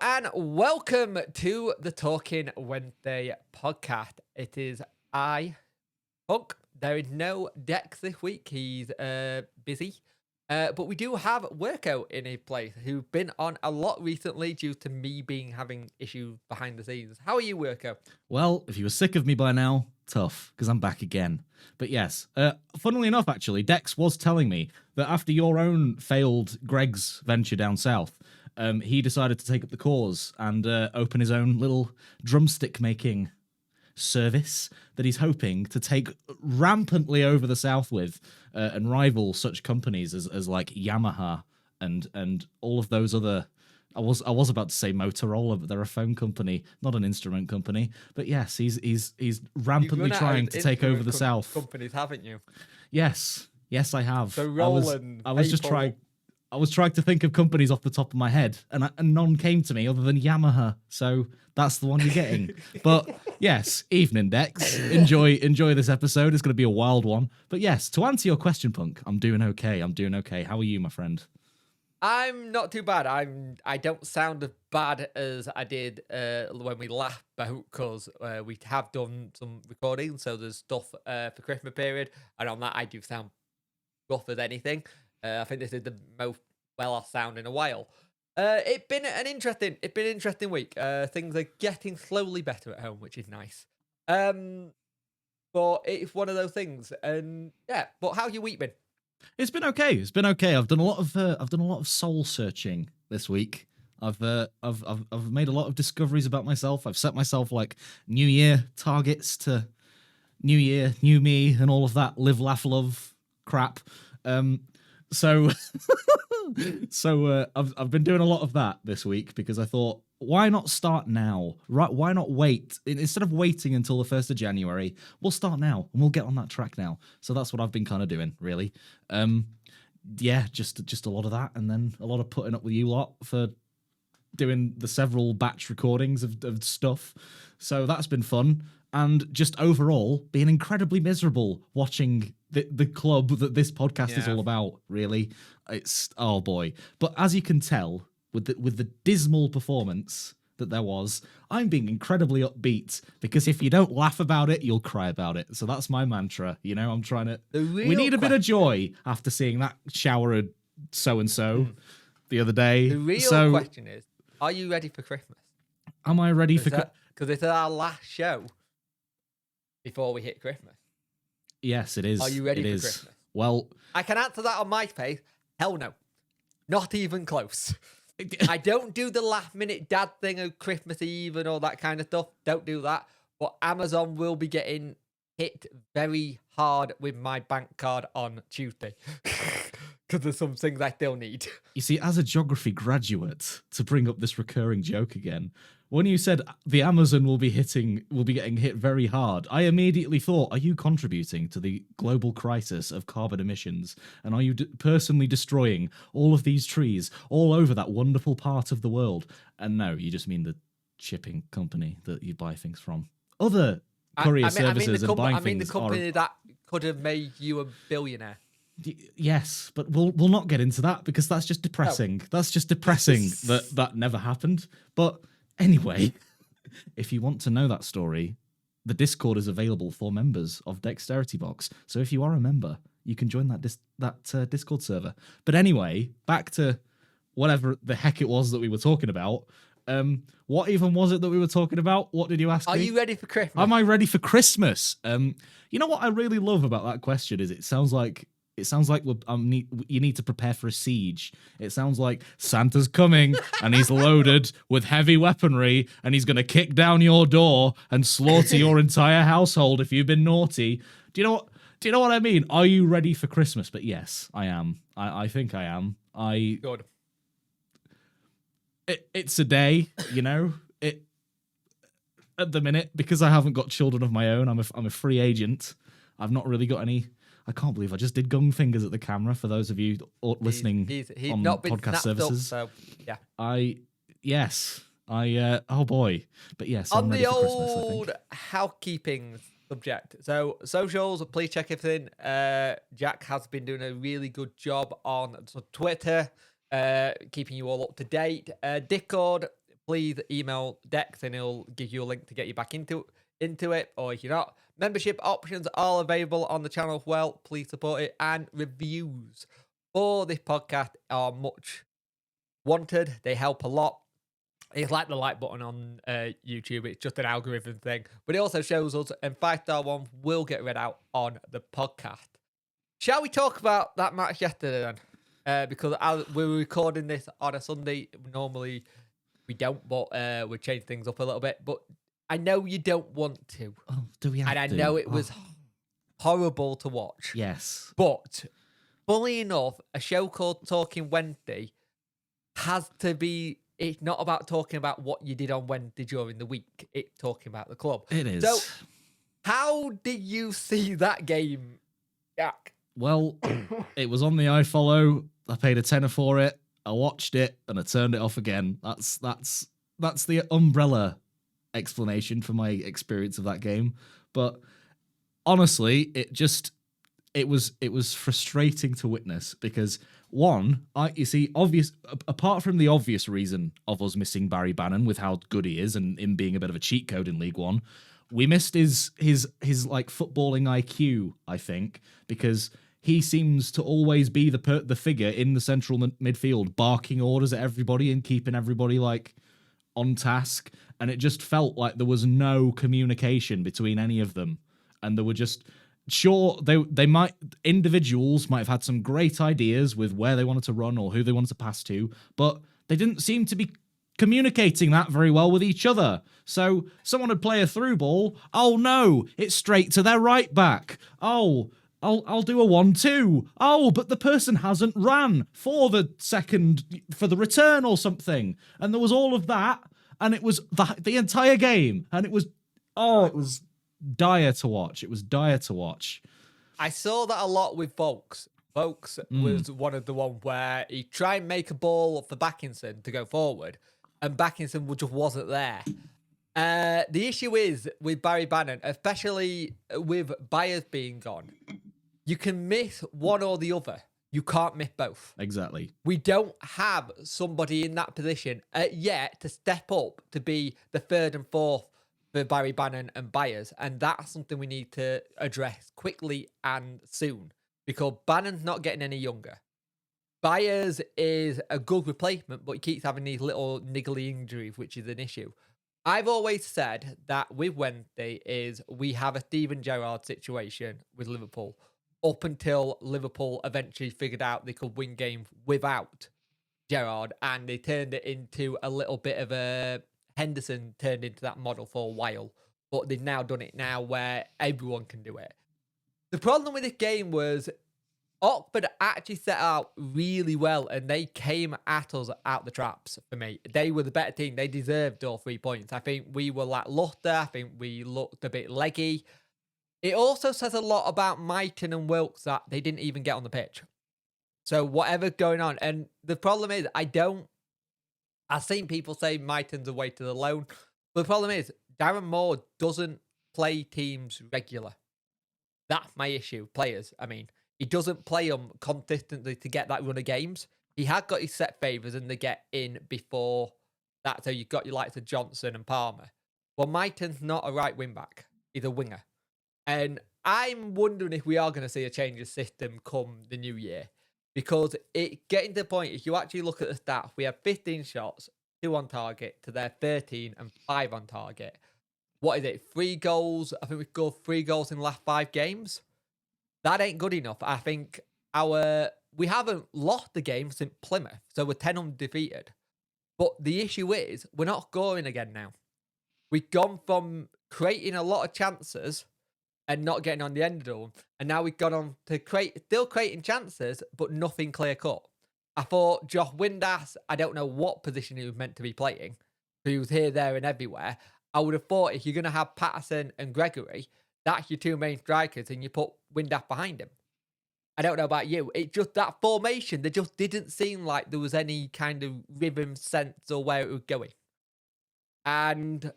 Hello and welcome to the Talking Wednesday podcast. It is Punk. There is no Dex this week. He's busy. But we do have Worko in his place, who's been on a lot recently due to me having issues behind the scenes. How are you, Worko? Well, if you were sick of me by now, tough, because I'm back again. But yes, funnily enough, actually, Dex was telling me that after your own failed Greg's venture down south, he decided to take up the cause and open his own little drumstick making service that he's hoping to take rampantly over the south with and rival such companies as like Yamaha and all of those other. I was about to say Motorola, but they're a phone company, not an instrument company. But yes, he's rampantly trying to take over the south. Companies, haven't you? Yes, I have. So Roland, I was just trying. I was trying to think of companies off the top of my head, and none came to me other than Yamaha. So that's the one you're getting. But yes, evening, Dex. Enjoy this episode. It's going to be a wild one. But yes, to answer your question, Punk, I'm doing okay. How are you, my friend? I'm not too bad. I don't sound as bad as I did when we last spoke, because we have done some recording, so there's stuff for Christmas period, and on that I do sound rough as anything. I think this is the most well-off sound in a while. It's been an interesting week. Things are getting slowly better at home, which is nice. But it's one of those things, and yeah. But how's your week been? It's been okay. I've done a lot of soul searching this week. I've made a lot of discoveries about myself. I've set myself like New Year targets to New Year, new me, and all of that live, laugh, love crap. So I've been doing a lot of that this week because I thought, why not start now? Right? Why not wait? Instead of waiting until the 1st of January, we'll start now and we'll get on that track now. So that's what I've been kind of doing, really. Yeah, just a lot of that, and then a lot of putting up with you lot for doing the several batch recordings of stuff. So that's been fun. And just overall being incredibly miserable watching the club that this podcast is all about, really. It's, oh boy. But as you can tell, with the dismal performance that there was, I'm being incredibly upbeat, because if you don't laugh about it, you'll cry about it. So that's my mantra, you know. I'm trying to... We need a bit of joy after seeing that shower of so-and-so the other day. The real question is, are you ready for Christmas? Am I ready for... Because it's our last show before we hit Christmas. Yes, it is. Are you ready for Christmas? Well, I can answer that on MySpace. Hell no. Not even close. I don't do the last minute dad thing of Christmas Eve and all that kind of stuff. Don't do that. But Amazon will be getting hit very hard with my bank card on Tuesday. Because there's some things I still need. You see, as a geography graduate, to bring up this recurring joke again, when you said the Amazon will be getting hit very hard, I immediately thought, are you contributing to the global crisis of carbon emissions? And are you personally destroying all of these trees all over that wonderful part of the world? And no, you just mean the shipping company that you buy things from. Other courier services and buying things. I mean the company that could have made you a billionaire. Yes, but we'll not get into that, because that's just depressing. No. That's just depressing that never happened. But anyway, if you want to know that story, the Discord is available for members of Dexterity Box. So if you are a member, you can join that Discord server. But anyway, back to whatever the heck it was that we were talking about. What even was it that we were talking about? What did you ask me? Are you ready for Christmas? Am I ready for Christmas? You know what I really love about that question is it sounds like you need to prepare for a siege. It sounds like Santa's coming and he's loaded with heavy weaponry and he's going to kick down your door and slaughter your entire household if you've been naughty. Do you know what I mean? Are you ready for Christmas? But yes, I am. I think I am. Good. It's a day, you know. At the minute, because I haven't got children of my own, I'm a free agent. I've not really got any. I can't believe I just did gong fingers at the camera for those of you listening he's on not been podcast services. Up, so yeah. Oh boy. But yes, on I'm ready the for old housekeeping subject. So socials, please check everything. Jack has been doing a really good job on Twitter, keeping you all up to date. Discord, please email Dex and he'll give you a link to get you back into it. Or if you're not, membership options are available on the channel as well. Please support it. And reviews for this podcast are much wanted. They help a lot. It's like the like button on YouTube. It's just an algorithm thing. But it also shows us, and 5-star one will get read out on the podcast. Shall we talk about that match yesterday then? Because we were recording this on a Sunday. Normally we don't, but we changed things up a little bit. But I know you don't want to. Oh, do we have and I to? know it was horrible to watch. Yes. But, funnily enough, a show called Talking Wednesday has to be... It's not about talking about what you did on Wednesday during the week. It's talking about the club. It is. So, how did you see that game, Jack? Well, it was on the iFollow. I paid a tenner for it. I watched it and I turned it off again. That's the umbrella explanation for my experience of that game. But honestly, it was frustrating to witness because apart from the obvious reason of us missing Barry Bannon with how good he is and him being a bit of a cheat code in League One, we missed his like footballing IQ, I think, because he seems to always be the figure in the central midfield, barking orders at everybody and keeping everybody like on task. And it just felt like there was no communication between any of them, and there were just. Sure, individuals might have had some great ideas with where they wanted to run or who they wanted to pass to, but they didn't seem to be communicating that very well with each other. So someone would play a through ball. Oh no, it's straight to their right back. Oh, I'll do a 1-2. Oh, but the person hasn't ran for the return or something. And there was all of that, and it was the entire game, and it was dire to watch. It was dire to watch. I saw that a lot with Volks. Volks was one of the ones where he tried and make a ball for Backinson to go forward, and Backinson just wasn't there. The issue is with Barry Bannon, especially with Byers being gone, you can miss one or the other. You can't miss both. Exactly. We don't have somebody in that position yet to step up to be the third and fourth for Barry Bannon and Byers, and that's something we need to address quickly and soon, because Bannon's not getting any younger. Byers is a good replacement, but he keeps having these little niggly injuries, which is an issue. I've always said that with Wednesday is we have a Steven Gerrard situation with Liverpool up until Liverpool eventually figured out they could win games without Gerrard, and they turned it into a little bit of a... Henderson turned into that model for a while, but they've now done it now where everyone can do it. The problem with this game was Oxford actually set out really well, and they came at us out the traps for me. They were the better team. They deserved all 3 points. I think we were lackluster. I think we looked a bit leggy. It also says a lot about Mighton and Wilkes that they didn't even get on the pitch. So whatever's going on, and the problem is I've seen people say Mighton's away to the loan. But the problem is, Darren Moore doesn't play teams regular. That's my issue. Players, I mean. He doesn't play them consistently to get that run of games. He had got his set favours and they get in before that. So you've got your likes of Johnson and Palmer. Well, Mighton's not a right wing back. He's a winger. And I'm wondering if we are going to see a change of system come the new year. Because it getting to the point, if you actually look at the stats, we have 15 shots, 2 on target, to their 13 and 5 on target. What is it? 3 goals? I think we've scored 3 goals in the last 5 games. That ain't good enough. I think we haven't lost the game since Plymouth, so we're 10 undefeated. But the issue is, we're not scoring again now. We've gone from creating a lot of chances and not getting on the end of them. And now we've gone on to still creating chances, but nothing clear cut. I thought Josh Windass, I don't know what position he was meant to be playing. He was here, there, and everywhere. I would have thought if you're going to have Patterson and Gregory, that's your 2 main strikers, and you put Windass behind him. I don't know about you. It just, that formation, there just didn't seem like there was any kind of rhythm, sense, or where it was going. And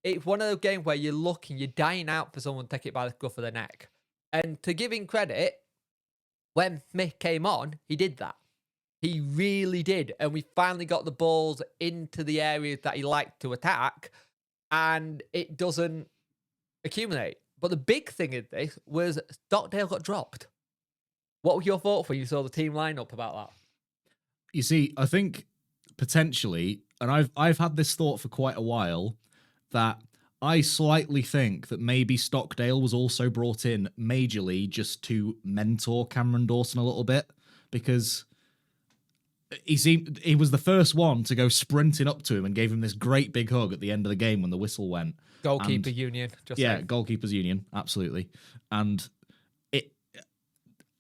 it's one of those games where you're looking, you're dying out for someone to take it by the scruff of the neck. And to give him credit, when Smith came on, he did that. He really did. And we finally got the balls into the areas that he liked to attack, and it doesn't accumulate. But the big thing in this was Stockdale got dropped. What were your thoughts when you saw the team lineup about that? You see, I think potentially, and I've had this thought for quite a while, that I slightly think that maybe Stockdale was also brought in majorly just to mentor Cameron Dawson a little bit, because he was the first one to go sprinting up to him and gave him this great big hug at the end of the game when the whistle went. Goalkeeper union, just yeah, saying. goalkeepers union, absolutely. And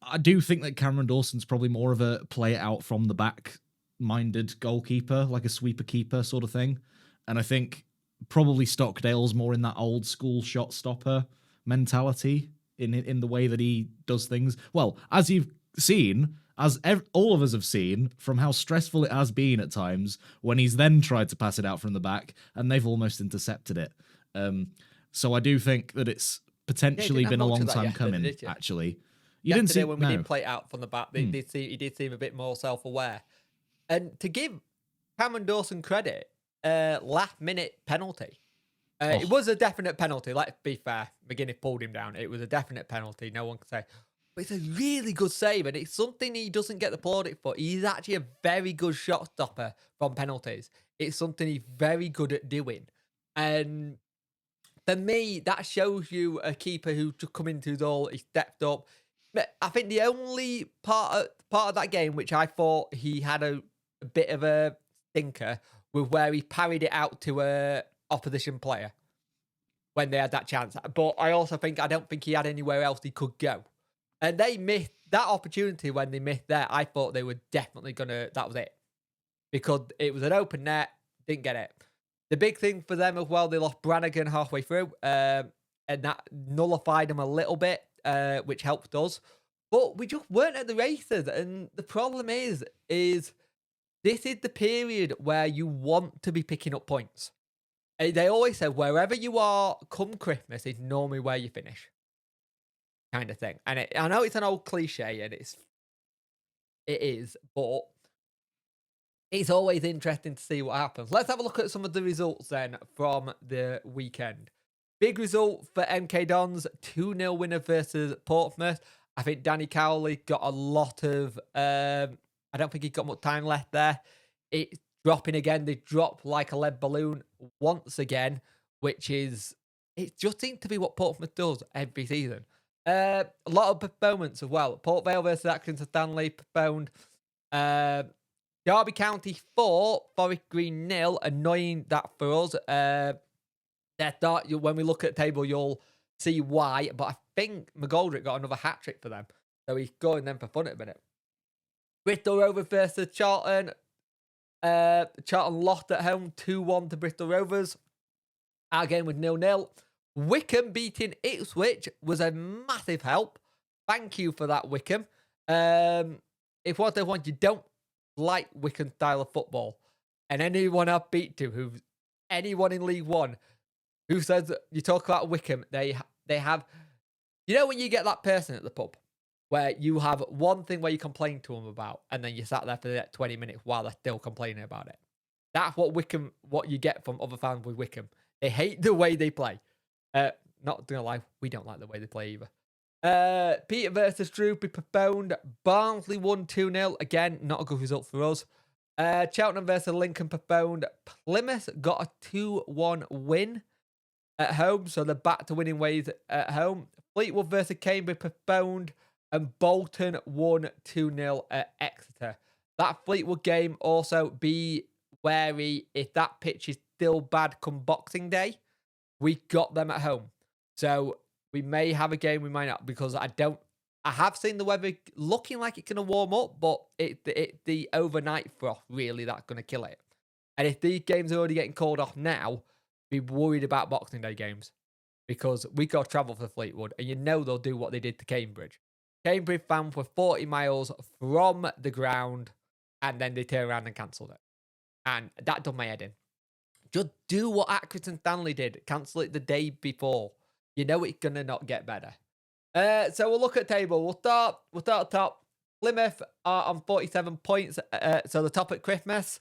I do think that Cameron Dawson's probably more of a play it out from the back minded goalkeeper, like a sweeper keeper sort of thing. And I think probably Stockdale's more in that old school shot stopper mentality in the way that he does things. Well, as you've seen, all of us have seen, from how stressful it has been at times when he's then tried to pass it out from the back and they've almost intercepted it. So I do think that it's potentially been a long time coming, actually. You didn't see when we did play it out from the back. He did seem a bit more self-aware. And to give Cameron Dawson credit, last minute penalty. It was a definite penalty. Let's be fair. McGuinness pulled him down. It was a definite penalty. No one can say. But it's a really good save, and it's something he doesn't get the plaudit for. He's actually a very good shot stopper from penalties. It's something he's very good at doing. And for me, that shows you a keeper who just come into his all. He stepped up. I think the only part of that game which I thought he had a bit of a stinker was where he parried it out to a opposition player when they had that chance. But I don't think he had anywhere else he could go. And they missed that opportunity when they missed there. I thought they were definitely that was it. Because it was an open net, didn't get it. The big thing for them as well, they lost Brannigan halfway through, and that nullified them a little bit. Which helped us, but we just weren't at the races. And the problem is this is the period where you want to be picking up points. They always say wherever you are come Christmas is normally where you finish, kind of thing. And I know it's an old cliche, and it is, but it's always interesting to see what happens. Let's have a look at some of the results then from the weekend. Big result for MK Dons, 2-0 winner versus Portsmouth. I think Danny Cowley got a lot of... I don't think he got much time left there. It's dropping again. They drop like a lead balloon once again, which is... It just seems to be what Portsmouth does every season. A lot of postponements as well. Port Vale versus Accrington Stanley postponed. Derby County 4, Forest Green 0. Annoying that for us. When we look at the table, you'll see why. But I think McGoldrick got another hat-trick for them. So he's going them for fun at a minute. Bristol Rovers versus Charlton. Charlton lost at home 2-1 to Bristol Rovers. Our game was 0-0. Wickham beating Ipswich was a massive help. Thank you for that, Wickham. If what they want, you don't like Wickham style of football. And anyone I've beat to, anyone in League One, who says you talk about Wickham, they have, when you get that person at the pub where you have one thing where you complain to them about, and then you sat there for the 20 minutes while they're still complaining about it. That's what you get from other fans with Wickham. They hate the way they play. Not gonna lie, we don't like the way they play either. Peter versus Droopy postponed. Barnsley won 2-0. Again, not a good result for us. Cheltenham versus Lincoln postponed. Plymouth got a 2-1 win at home, so they're back to winning ways at home. Fleetwood versus Cambridge postponed, and Bolton won 2-0 at Exeter. That Fleetwood game, also be wary if that pitch is still bad come Boxing Day. We got them at home, so we may have a game, we might not, because I have seen the weather looking like it's going to warm up, but the overnight frost really that's going to kill it. And if these games are already getting called off now, be worried about Boxing Day games, because we got to travel for Fleetwood, and they'll do what they did to Cambridge. Cambridge fans were 40 miles from the ground, and then they turned around and cancelled it. And that done my head in. Just do what Accrington Stanley did. Cancel it the day before. It's going to not get better. So we'll look at table. We'll start top. Plymouth are on 47 points, so the top at Christmas.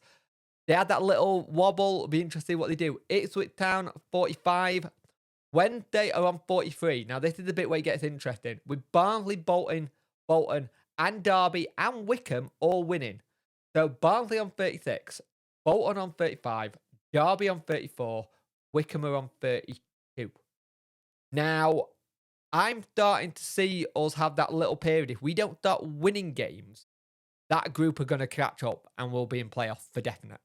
They had that little wobble. It'll be interesting what they do. Ipswich Town, 45. Wednesday are on 43. Now, this is the bit where it gets interesting. With Barnsley, Bolton, and Derby, and Wickham all winning. So, Barnsley on 36, Bolton on 35, Derby on 34, Wickham are on 32. Now, I'm starting to see us have that little period. If we don't start winning games, that group are going to catch up and we'll be in playoff for definite.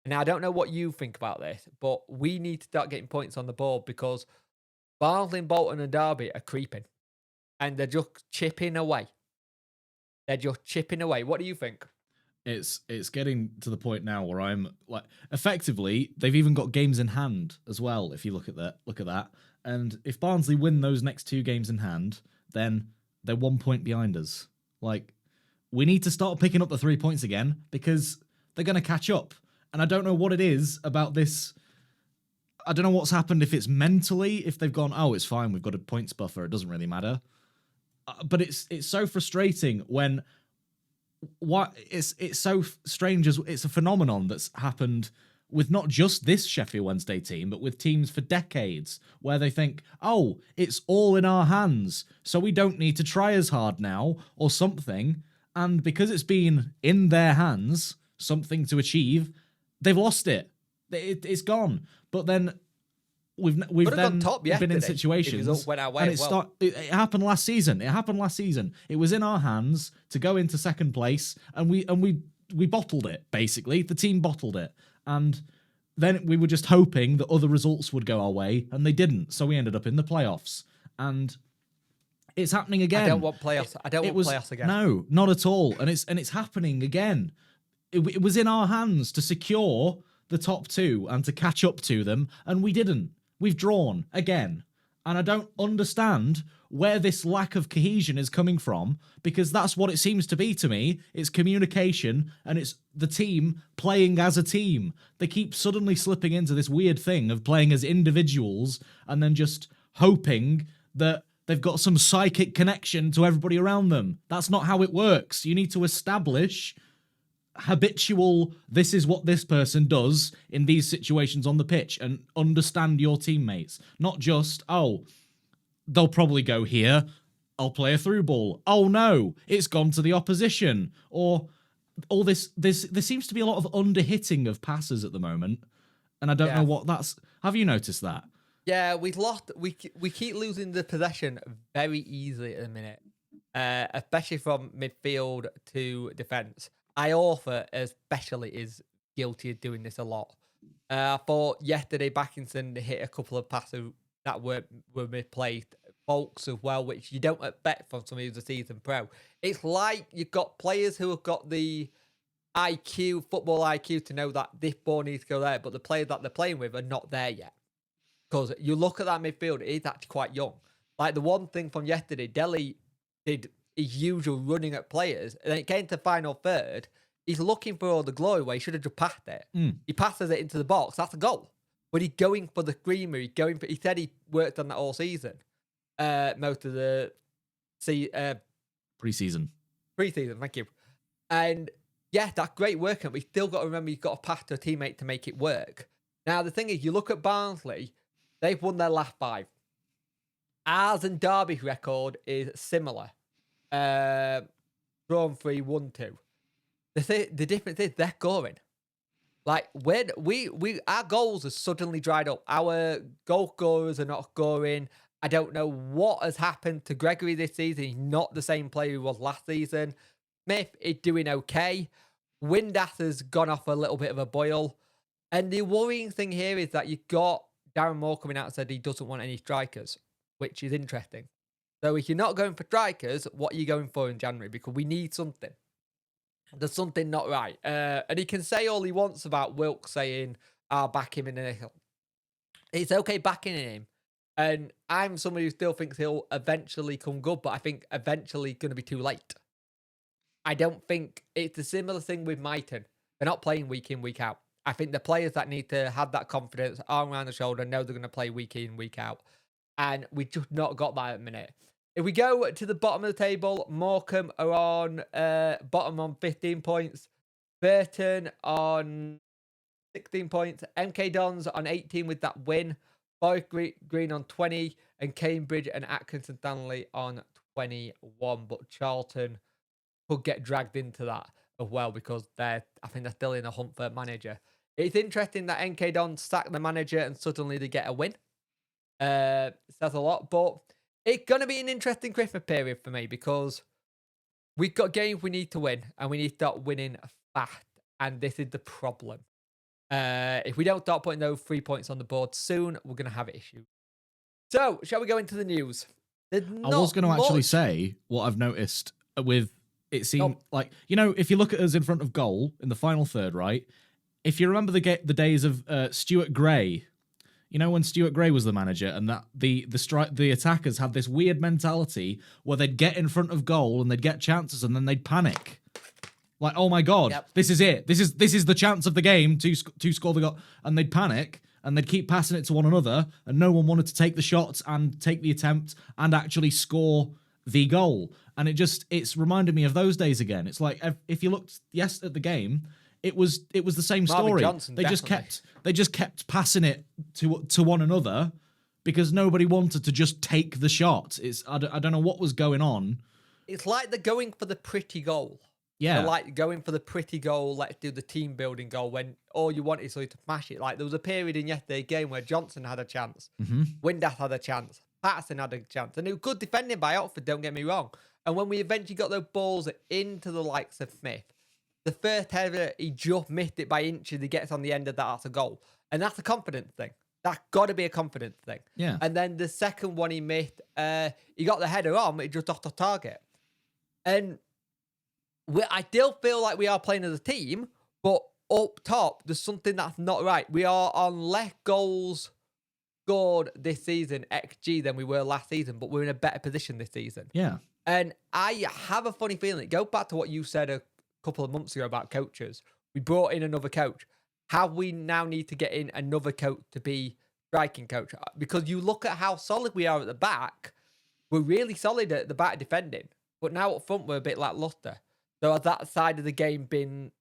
Now, I don't know what you think about this, but we need to start getting points on the board because Barnsley, Bolton, and Derby are creeping. And they're just chipping away. What do you think? It's getting to the point now where I'm like, effectively, they've even got games in hand as well. If you look at that, and if Barnsley win those next 2 games in hand, then they're 1 point behind us. Like, we need to start picking up the 3 points again because they're going to catch up. And I don't know what it is about this. I don't know what's happened, if it's mentally, if they've gone, oh, it's fine, we've got a points buffer, it doesn't really matter. But it's so frustrating when it's so strange as it's a phenomenon that's happened with not just this Sheffield Wednesday team, but with teams for decades where they think, oh, it's all in our hands, so we don't need to try as hard now or something. And because it's been in their hands, something to achieve, they've lost it. It's gone. But then we've then been in situations, and it happened last season. It was in our hands to go into second place, and we bottled it. Basically, the team bottled it, and then we were just hoping that other results would go our way, and they didn't. So we ended up in the playoffs, and it's happening again. I don't want playoffs. Playoffs again. No, not at all. And it's happening again. It was in our hands to secure the top 2 and to catch up to them, and we didn't. We've drawn again. And I don't understand where this lack of cohesion is coming from, because that's what it seems to be to me. It's communication, and it's the team playing as a team. They keep suddenly slipping into this weird thing of playing as individuals and then just hoping that they've got some psychic connection to everybody around them. That's not how it works. You need to establish habitual, this is what this person does in these situations on the pitch, and understand your teammates. Not just, oh, they'll probably go here, I'll play a through ball. Oh no, it's gone to the opposition. Or all this there seems to be a lot of underhitting of passes at the moment, and I don't know what that's. Have you noticed that? Yeah, we keep losing the possession very easily at the minute, especially from midfield to defence. Iorfa especially is guilty of doing this a lot. I thought yesterday Backinson hit a couple of passes that were misplaced. Folks as well, which you don't expect from somebody who's a seasoned pro. It's like you've got players who have got the football IQ to know that this ball needs to go there, but the players that they're playing with are not there yet. Because you look at that midfield, it is actually quite young. Like the one thing from yesterday, Delhi did his usual running at players, and then it came to final third. He's looking for all the glory where he should have just passed it. He passes it into the box. That's a goal. But he's going for the screamer. He said he worked on that all season. Most of the Pre-season, thank you. And yeah, that's great work. But you still got to remember you've got to pass to a teammate to make it work. Now, the thing is, you look at Barnsley, they've won their last 5. Ours and Derby's record is similar. Drawn 3, 1-2. The difference is they're scoring. Like when our goals have suddenly dried up. Our goal scorers are not scoring. I don't know what has happened to Gregory this season. He's not the same player he was last season. Smith is doing okay. Windass has gone off a little bit of a boil. And the worrying thing here is that you've got Darren Moore coming out and said he doesn't want any strikers, which is interesting. So if you're not going for strikers, what are you going for in January? Because we need something. There's something not right. And he can say all he wants about Wilkes saying, I'll back him in a hill. It's okay backing him. And I'm somebody who still thinks he'll eventually come good, but I think eventually going to be too late. I don't think it's a similar thing with Mighton. They're not playing week in, week out. I think the players that need to have that confidence, arm around the shoulder, know they're going to play week in, week out. And we've just not got that at the minute. If we go to the bottom of the table, Morecambe are on bottom on 15 points. Burton on 16 points. MK Dons on 18 with that win. Forest Green on 20. And Cambridge and Atkinson Stanley on 21. But Charlton could get dragged into that as well because I think they're still in a hunt for a manager. It's interesting that NK Dons sack the manager and suddenly they get a win. Says a lot. But it's going to be an interesting Christmas period for me because we've got games we need to win and we need to start winning fast. And this is the problem. If we don't start putting those 3 points on the board soon, we're going to have issues. So, shall we go into the news? I was going to actually say what I've noticed with it seemed like, if you look at us in front of goal in the final third, right? If you remember the days of Stuart Gray, when Stuart Gray was the manager, and that the attackers had this weird mentality where they'd get in front of goal and they'd get chances and then they'd panic. Like, oh my God, This is it. This is the chance of the game to score the goal. And they'd panic and they'd keep passing it to one another and no one wanted to take the shots and take the attempt and actually score the goal. And it's reminded me of those days again. It's like, if you looked at the game, it was the same story. Johnson, they just kept passing it to one another because nobody wanted to just take the shot. I don't know what was going on. It's like they're going for the pretty goal. Yeah. They're like going for the pretty goal, let's do the team building goal when all you want is to smash it. Like there was a period in yesterday's game where Johnson had a chance, Windass had a chance, Patterson had a chance, and it was good defending by Oxford, don't get me wrong. And when we eventually got those balls into the likes of Smith, the first header, he just missed it by inches, he gets on the end of that's a goal. And that's a confidence thing. That's got to be a confidence thing. Yeah. And then the second one he missed, he got the header on, but he just off the target. And I still feel like we are playing as a team, but up top, there's something that's not right. We are on less goals scored this season, XG, than we were last season, but we're in a better position this season. Yeah. And I have a funny feeling. Go back to what you said a couple of months ago about coaches. We brought in another coach. Have we now need to get in another coach to be striking coach? Because you look at how solid we are at the back. We're really solid at the back defending. But now up front, we're a bit lackluster. So has that side of the game been,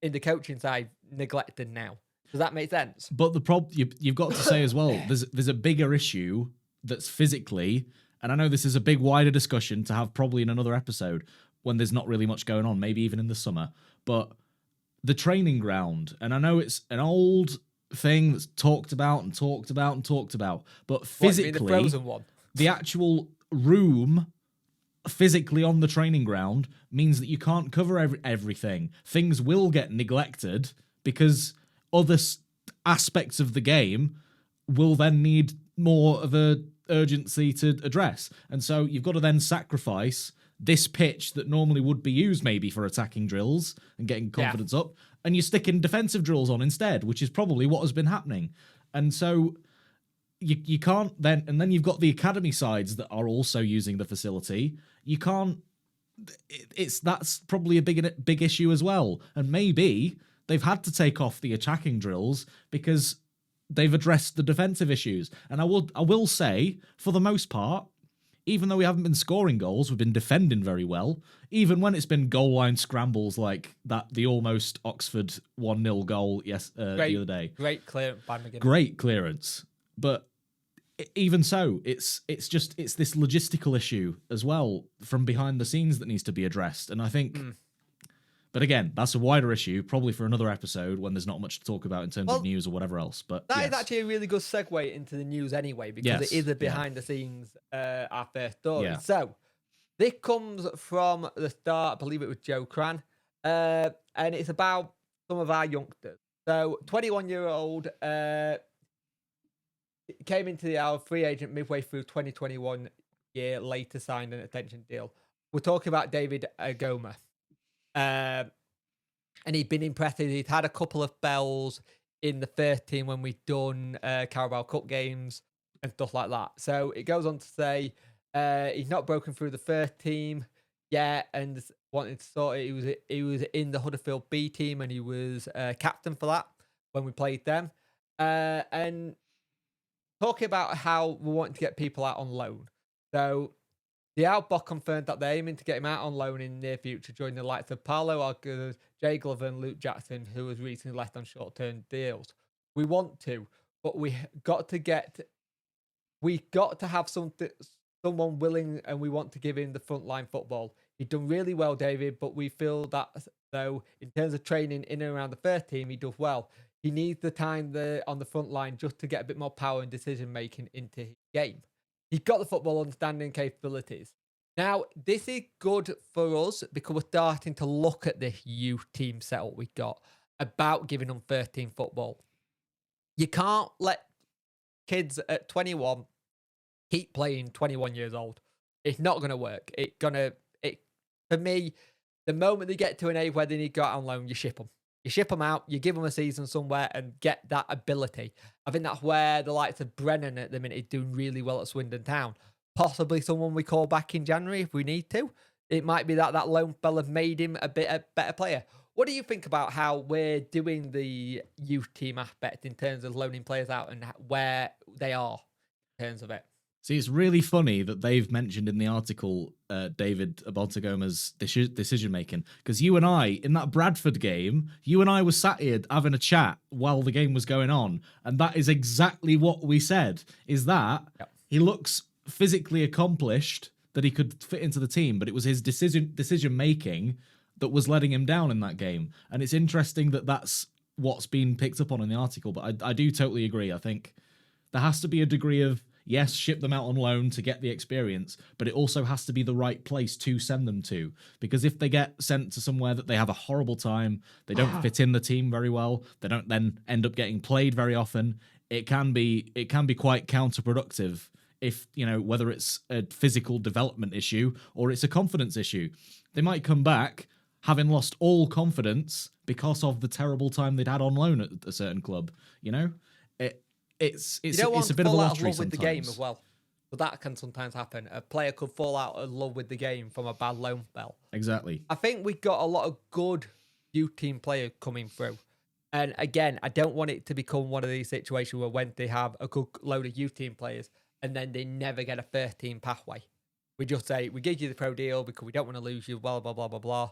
in the coaching side, neglected now? Does that make sense? But the problem you've got to say as well, there's a bigger issue that's physically, and I know this is a big wider discussion to have probably in another episode when there's not really much going on, maybe even in the summer, but the training ground, and I know it's an old thing that's talked about, but physically, the frozen one? The actual room physically on the training ground means that you can't cover everything. Things will get neglected because other aspects of the game will then need more of a urgency to address. And so you've got to then sacrifice this pitch that normally would be used maybe for attacking drills and getting confidence up, and you're sticking defensive drills on instead, which is probably what has been happening. And so you can't then, and then you've got the academy sides that are also using the facility. You can't, that's probably a big issue as well. And maybe they've had to take off the attacking drills because they've addressed the defensive issues. And I will say, for the most part, even though we haven't been scoring goals, we've been defending very well. Even when it's been goal line scrambles like that, the almost Oxford 1-0 goal the other day. Great clearance by McGinn. Great clearance. But even so, it's this logistical issue as well from behind the scenes that needs to be addressed. And I think, but again, that's a wider issue, probably for another episode when there's not much to talk about in terms of news or whatever else. But that is actually a really good segue into the news anyway, because it is a behind the scenes our first story. Yeah. So this comes from the start, I believe it was Joe Cran, and it's about some of our youngsters. So 21-year-old came into our free agent midway through 2021 year, later signed an extension deal. We're talking about David Agoma. And he'd been impressive. He'd had a couple of spells in the first team when we'd done Carabao Cup games and stuff like that. So it goes on to say he's not broken through the first team yet and wanted to sort it. He was in the Huddersfield B team and he was captain for that when we played them. And talking about how we want to get people out on loan. So The Outback confirmed that they're aiming to get him out on loan in the near future, joining the likes of Paolo Arguez, Jay Glover, and Luke Jackson, who was recently left on short-term deals. We want to, but we got to have someone willing, and we want to give him the frontline football. He's done really well, David, but we feel that though in terms of training in and around the first team, he does well. He needs the time there on the front line just to get a bit more power and decision making into his game. He's got the football understanding capabilities. Now, this is good for us because we're starting to look at this youth team setup we got about giving them 13 football. You can't let kids at 21 keep playing 21 years old. It's not going to work. For me, the moment they get to an age where they need to go out on loan, you ship them. You ship them out, you give them a season somewhere and get that ability. I think that's where the likes of Brennan at the minute is doing really well at Swindon Town. Possibly someone we call back in January if we need to. It might be that loan spell have made him a better player. What do you think about how we're doing the youth team aspect in terms of loaning players out and where they are in terms of it? See, it's really funny that they've mentioned in the article David Abantagoma's decision making, because you and I, in that Bradford game, you and I were sat here having a chat while the game was going on, and that is exactly what we said, is that he looks physically accomplished, that he could fit into the team, but it was his decision making that was letting him down in that game. And it's interesting that that's what's been picked up on in the article, but I do totally agree. I think there has to be a degree of, yes, ship them out on loan to get the experience, but it also has to be the right place to send them to. Because if they get sent to somewhere that they have a horrible time, they don't fit in the team very well, they don't then end up getting played very often, it can be quite counterproductive if, whether it's a physical development issue or it's a confidence issue. They might come back having lost all confidence because of the terrible time they'd had on loan at a certain club, It's a bit of a lottery sometimes. With the game as well. But that can sometimes happen. A player could fall out of love with the game from a bad loan spell. Exactly. I think we've got a lot of good youth team players coming through. And again, I don't want it to become one of these situations where when they have a good load of youth team players and then they never get a first team pathway. We just say, we give you the pro deal because we don't want to lose you, blah, blah, blah, blah, blah.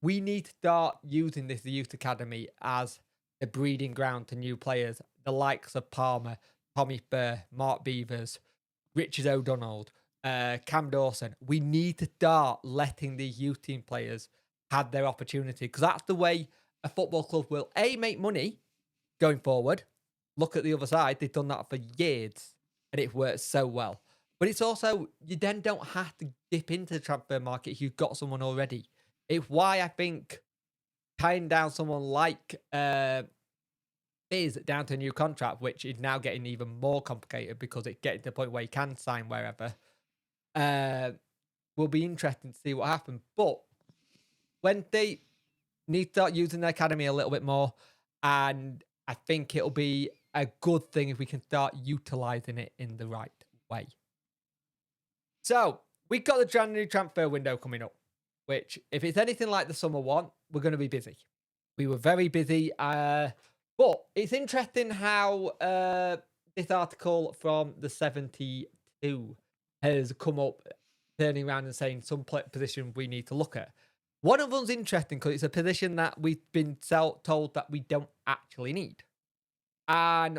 We need to start using this youth academy as a breeding ground to new players. The likes of Palmer, Tommy Burr, Mark Beavers, Richard O'Donnell, Cam Dawson. We need to start letting these youth team players have their opportunity because that's the way a football club will, A, make money going forward. Look at the other side. They've done that for years and it works so well. But it's also, you then don't have to dip into the transfer market if you've got someone already. It's why I think tying down someone like Fizz down to a new contract, which is now getting even more complicated because it's getting to the point where you can sign wherever, will be interesting to see what happens. But when they need to start using the academy a little bit more, and I think it'll be a good thing if we can start utilising it in the right way. So, we've got the January transfer window coming up, which, if it's anything like the summer one, we're going to be busy. We were very busy, but it's interesting how this article from the 72 has come up, turning around and saying some position we need to look at. One of them's interesting because it's a position that we've been told that we don't actually need. And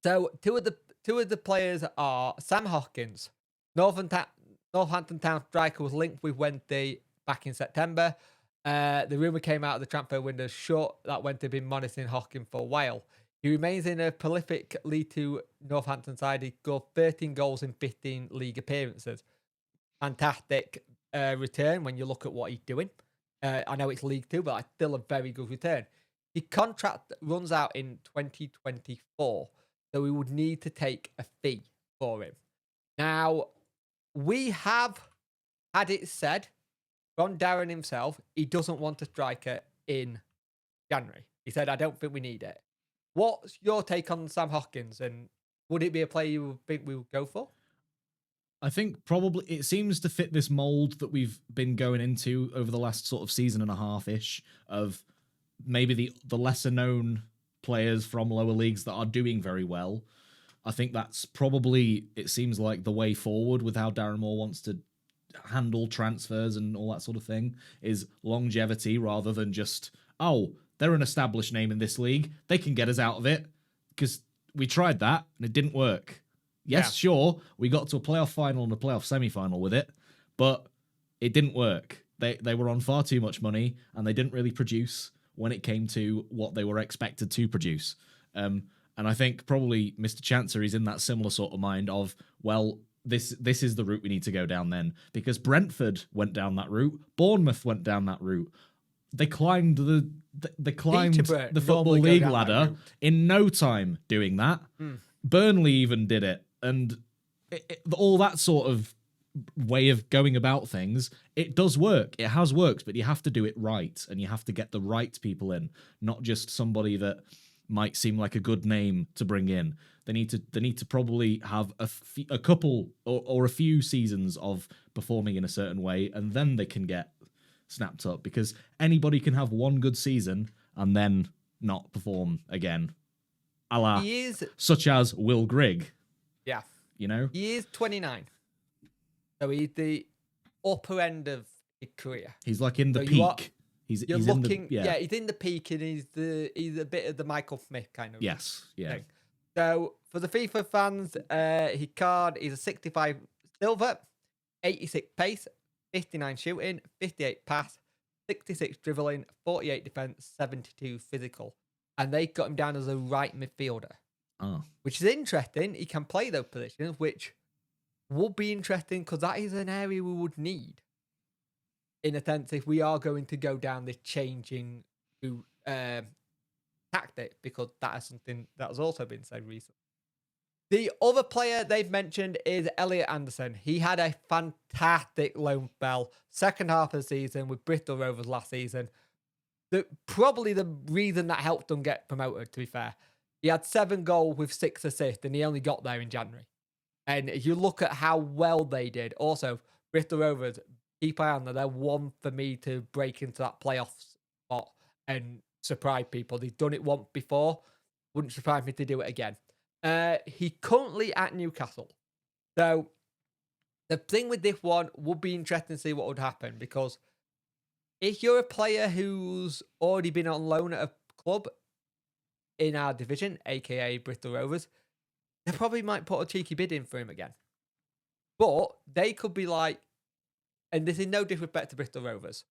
so two of the players are Sam Hopkins, Northampton Town striker, was linked with Wednesday back in September. The rumour came out of the transfer window short that Wednesday had been monitoring Hopkins for a while. He remains in a prolific League Two Northampton side. He scored 13 goals in 15 league appearances. Fantastic return when you look at what he's doing. I know it's League Two, but it's still a very good return. His contract runs out in 2024, so we would need to take a fee for him. Now, we have had it said from Darren himself, he doesn't want a striker in January. He said, I don't think we need it. What's your take on Sam Hopkins, and would it be a player you would think we would go for? I think probably it seems to fit this mold that we've been going into over the last sort of season and a half-ish of maybe the lesser known players from lower leagues that are doing very well. I think that's probably, it seems like, the way forward with how Darren Moore wants to handle transfers and all that sort of thing, is longevity rather than just, oh, they're an established name in this league, they can get us out of it, because we tried that and it didn't work. Yes, sure, we got to a playoff final and a playoff semi-final with it, but it didn't work. They were on far too much money and they didn't really produce when it came to what they were expected to produce. And I think probably Mr. Chancer is in that similar sort of mind of, well, this is the route we need to go down then, because Brentford went down that route, Bournemouth went down that route. They climbed the Football League ladder in no time doing that. Burnley even did it, and all that sort of way of going about things, it does work. It has worked, but you have to do it right, and you have to get the right people in, not just somebody that might seem like a good name to bring in. They need to probably have a couple or a few seasons of performing in a certain way, and then they can get snapped up, because anybody can have one good season and then not perform again. Such as Will Grigg. Yeah. You know? He is 29. So he's the upper end of his career. He's like in the peak. He's looking, he's in the peak, and he's a bit of the Michael Smith kind of thing. So for the FIFA fans, he's a 65 silver, 86 pace, 59 shooting, 58 pass, 66 dribbling, 48 defense, 72 physical. And they got him down as a right midfielder. Oh. Which is interesting. He can play those positions, which would be interesting, because that is an area we would need, in a sense, if we are going to go down this changing tactic, because that is something that has also been said recently. The other player they've mentioned is Elliot Anderson. He had a fantastic loan spell second half of the season with Bristol Rovers last season. Probably the reason that helped them get promoted, to be fair. He had 7 goals with 6 assists, and he only got there in January. And if you look at how well they did, also, Bristol Rovers, keep eye on them. They're one for me to break into that playoff spot and surprise people. They've done it once before. Wouldn't surprise me to do it again. He's currently at Newcastle. So the thing with this one would be interesting to see what would happen, because if you're a player who's already been on loan at a club in our division, aka Bristol Rovers, they probably might put a cheeky bid in for him again. But they could be like, and this is no disrespect to Bristol Rovers,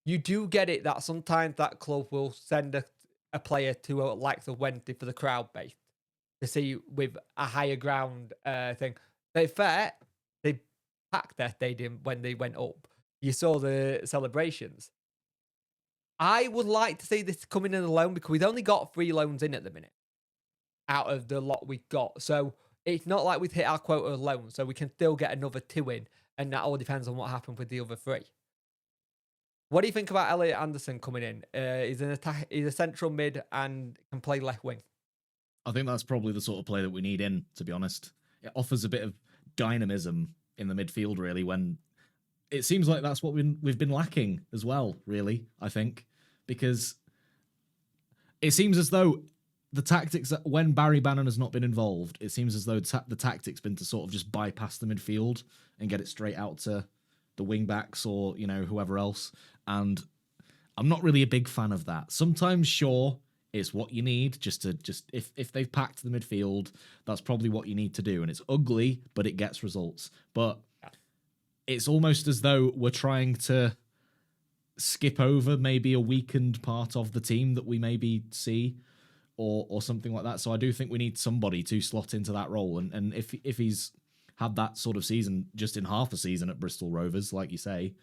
you do get it that sometimes that club will send a player to a likes of Wednesday for the crowd base to see with a higher ground thing. They packed their stadium when they went up. You saw the celebrations. I would like to see this coming in a loan, because we've only got 3 loans in at the minute out of the lot we got. So it's not like we've hit our quota of loans, so we can still get another 2 in, and that all depends on what happens with the other 3. What do you think about Elliot Anderson coming in? He's a central mid and can play left wing. I think that's probably the sort of play that we need in, to be honest. It offers a bit of dynamism in the midfield, really, when it seems like that's what we've been lacking as well, really, I think. Because it seems as though the tactics, when Barry Bannon has not been involved, it seems as though the tactic's been to sort of just bypass the midfield and get it straight out to the wing backs or, you know, whoever else. And I'm not really a big fan of that. Sometimes, sure, it's what you need, if they've packed the midfield, that's probably what you need to do. And it's ugly, but it gets results. But it's almost as though we're trying to skip over maybe a weakened part of the team that we maybe see, or something like that. So I do think we need somebody to slot into that role. And if he's had that sort of season just in half a season at Bristol Rovers, like you say,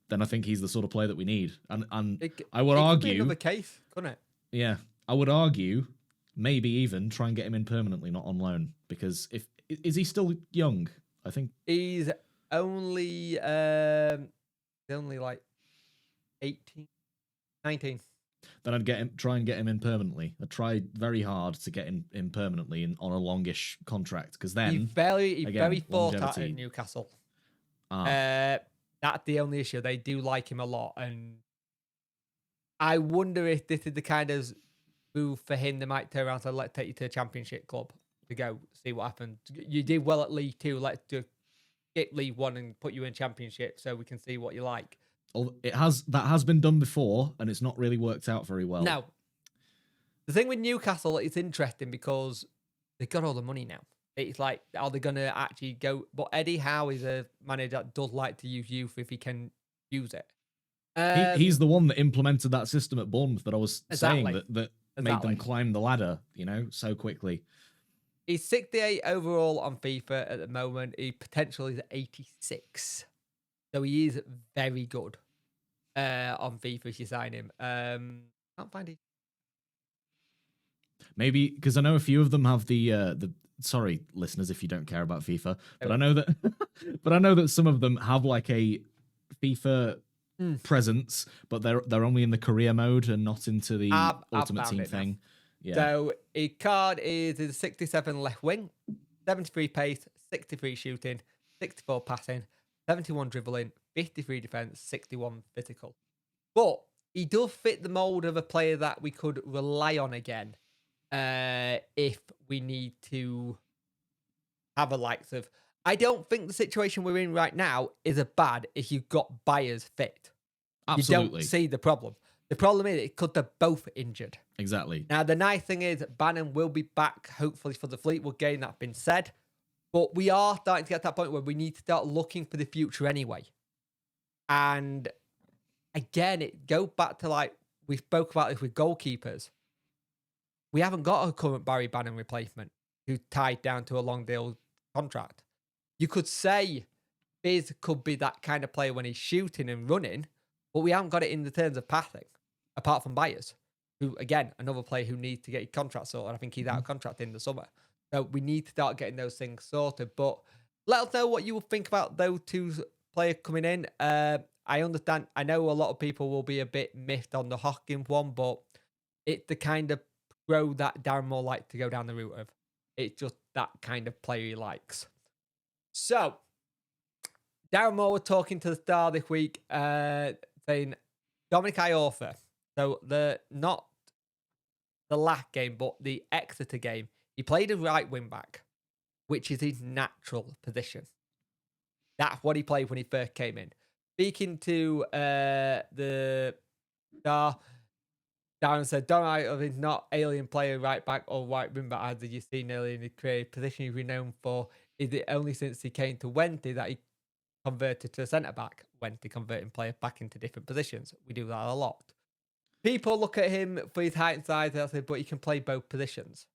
then I think he's the sort of player that we need. And I would argue, could be another case, couldn't it? Yeah, I would argue maybe even try and get him in permanently, not on loan. Because is he still young? I think he's only like 18, 19. Then I'd try and get him in permanently. I'd try very hard to get him in permanently on a longish contract, because then he very thought at Newcastle. That's the only issue. They do like him a lot, and I wonder if this is the kind of move for him. They might turn around and say, "Let's take you to a championship club," Mm. go see what happened. You did well at League Two. Let's do skip League One and put you in Championship so we can see what you like. That has been done before, and it's not really worked out very well. Now, the thing with Newcastle, it's interesting because they've got all the money now. It's like, are they going to actually go? But Eddie Howe is a manager that does like to use youth if he can use it. He's the one that implemented that system at Bournemouth that I was saying that made them climb the ladder, so quickly. He's 68 overall on FIFA at the moment. He potentially is 86. So he is very good on FIFA if you sign him. Can't find it. Maybe because I know a few of them have the sorry, listeners, if you don't care about FIFA, but I know that some of them have like a FIFA presence, but they're only in the career mode and not into the Ultimate Team thing. Yeah. So his card is a 67 left wing, 73 pace, 63 shooting, 64 passing, 71 dribbling, 53 defense, 61 physical. But he does fit the mold of a player that we could rely on again if we need to have a likes of. I don't think the situation we're in right now is a bad if you've got buyers fit. Absolutely. You don't see the problem. The problem is it could have both injured. Exactly. Now, the nice thing is Bannon will be back, hopefully, for the Fleetwood game. That's been said. But we are starting to get to that point where we need to start looking for the future anyway. And again, it goes back to like we spoke about this with goalkeepers. We haven't got a current Barry Bannon replacement who's tied down to a long deal contract. You could say Biz could be that kind of player when he's shooting and running, but we haven't got it in the terms of passing, apart from Byers, who, again, another player who needs to get his contract sorted. I think he's out of contract in the summer. So we need to start getting those things sorted. But let us know what you think about those two players coming in. I understand. I know a lot of people will be a bit miffed on the Hopkins one, but it's the kind of pro that Darren Moore likes to go down the route of. It's just that kind of player he likes. So, Darren Moore was talking to the Star this week, saying Dominic Iorfa. So, not the last game, but the Exeter game, he played a right wing back, which is his natural position. That's what he played when he first came in. Speaking to the Star, Darren said, Donald is not alien player right back or right wing back, as you've seen earlier in his career. Position he's renowned for is it only since he came to Wednesday that he converted to a centre back. Wednesday converting players back into different positions. We do that a lot. People look at him for his height and size, but he can play both positions.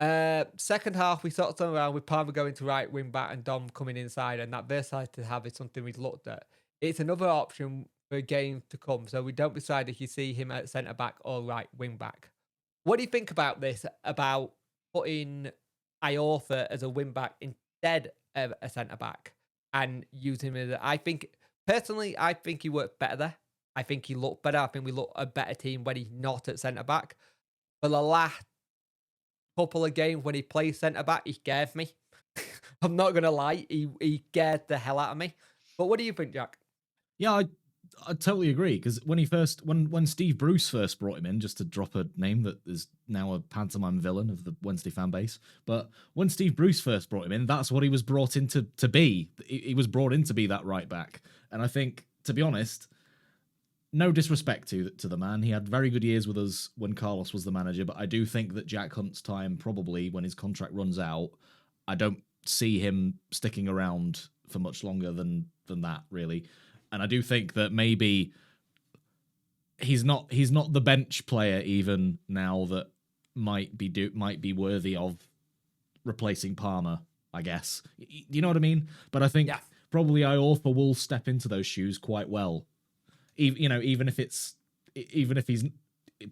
Second half, we sort of turned around with Palmer going to right wing back and Dom coming inside, and that versatility to have is something we've looked at. It's another option for a game to come, so we don't decide if you see him at centre back or right wing back. What do you think about this? About putting Iorfa as a wing back instead of a centre back and using him as I think he worked better there. I think he looked better. I think we look a better team when he's not at centre back. For the last couple of games when he plays centre back, he scared me. I'm not gonna lie, he scared the hell out of me. But what do you think, Jack? Yeah, I totally agree, because when Steve Bruce first brought him in, just to drop a name that is now a pantomime villain of the Wednesday fan base, but when Steve Bruce first brought him in, that's what he was brought in to be. He was brought in to be that right back. And I think, to be honest, no disrespect to the man, he had very good years with us when Carlos was the manager, but I do think that Jack Hunt's time, probably when his contract runs out, I don't see him sticking around for much longer than that, really. And I do think that maybe he's not the bench player even now that might be worthy of replacing Palmer, I guess. You know what I mean? But I think probably Iorfa will step into those shoes quite well. Even if he's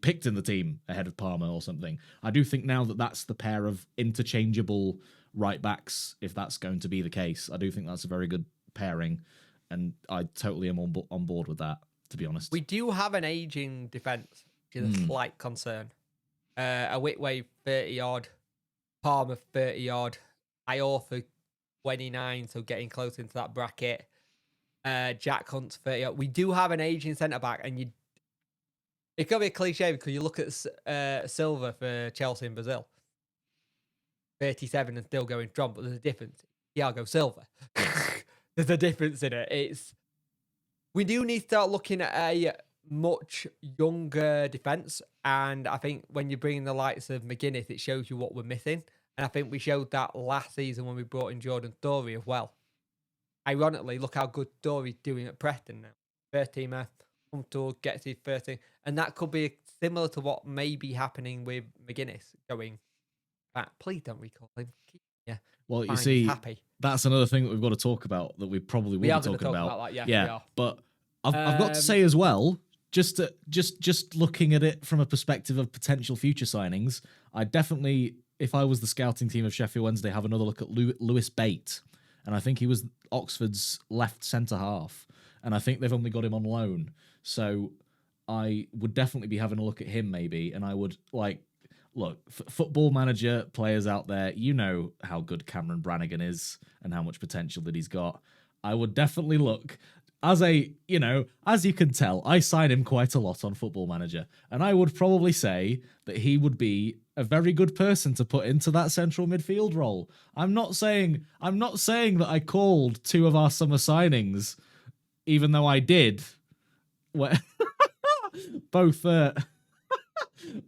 picked in the team ahead of Palmer or something. I do think now that that's the pair of interchangeable right backs, if that's going to be the case. I do think that's a very good pairing. And I totally am on board with that, to be honest. We do have an aging defence, which is a slight concern. A Whitway 30-odd, Palmer 30-odd, Iorfa 29, so getting close into that bracket. Jack Hunt's 30-odd. We do have an aging centre-back, and it could be a cliche because you look at Silva for Chelsea and Brazil. 37 and still going strong, but there's a difference. Thiago Silva. There's a difference in it. We do need to start looking at a much younger defence, and I think when you bring in the likes of McGuinness, it shows you what we're missing. And I think we showed that last season when we brought in Jordan Story as well. Ironically, look how good Story's doing at Preston now. First teamer, come to gets his first team, and that could be similar to what may be happening with McGuinness going back. Please don't recall him. Yeah. Well, you see, happy. That's another thing that we've got to talk about that we probably will be talking about. That, yeah, yeah. But I've got to say as well, just looking at it from a perspective of potential future signings, I definitely, if I was the scouting team of Sheffield Wednesday, have another look at Lewis Bate. And I think he was Oxford's left centre half. And I think they've only got him on loan. So I would definitely be having a look at him maybe. And I would look, Football Manager players out there, you know how good Cameron Brannigan is and how much potential that he's got. I would definitely look, as you can tell, I sign him quite a lot on Football Manager. And I would probably say that he would be a very good person to put into that central midfield role. I'm not saying that I called two of our summer signings, even though I did. Both Backinson.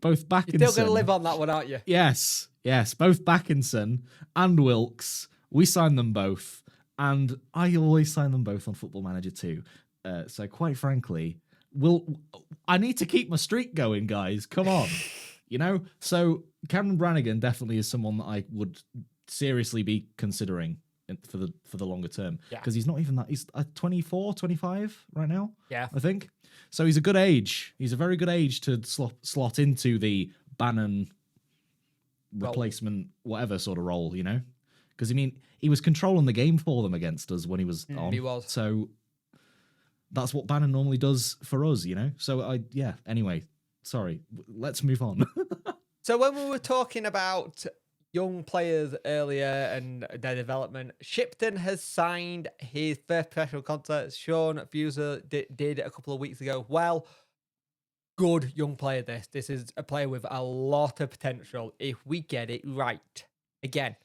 You're still going to live on that one, aren't you? Yes. Both Backinson and Wilkes. We signed them both. And I always sign them both on Football Manager too. So quite frankly, I need to keep my streak going, guys. Come on. So Cameron Brannigan definitely is someone that I would seriously be considering for the longer term. Because he's not even that. He's 24, 25 right now. Yeah. I think. So he's a good age. He's a very good age to slot into the Bannon replacement, whatever sort of role, Because, he was controlling the game for them against us when he was on. He was. So that's what Bannon normally does for us, So, anyway, sorry. Let's move on. So when we were talking about young players earlier and their development, Shipton has signed his first professional contract. Sean Fuser did a couple of weeks ago. Well, good young player this. This is a player with a lot of potential if we get it right. Again,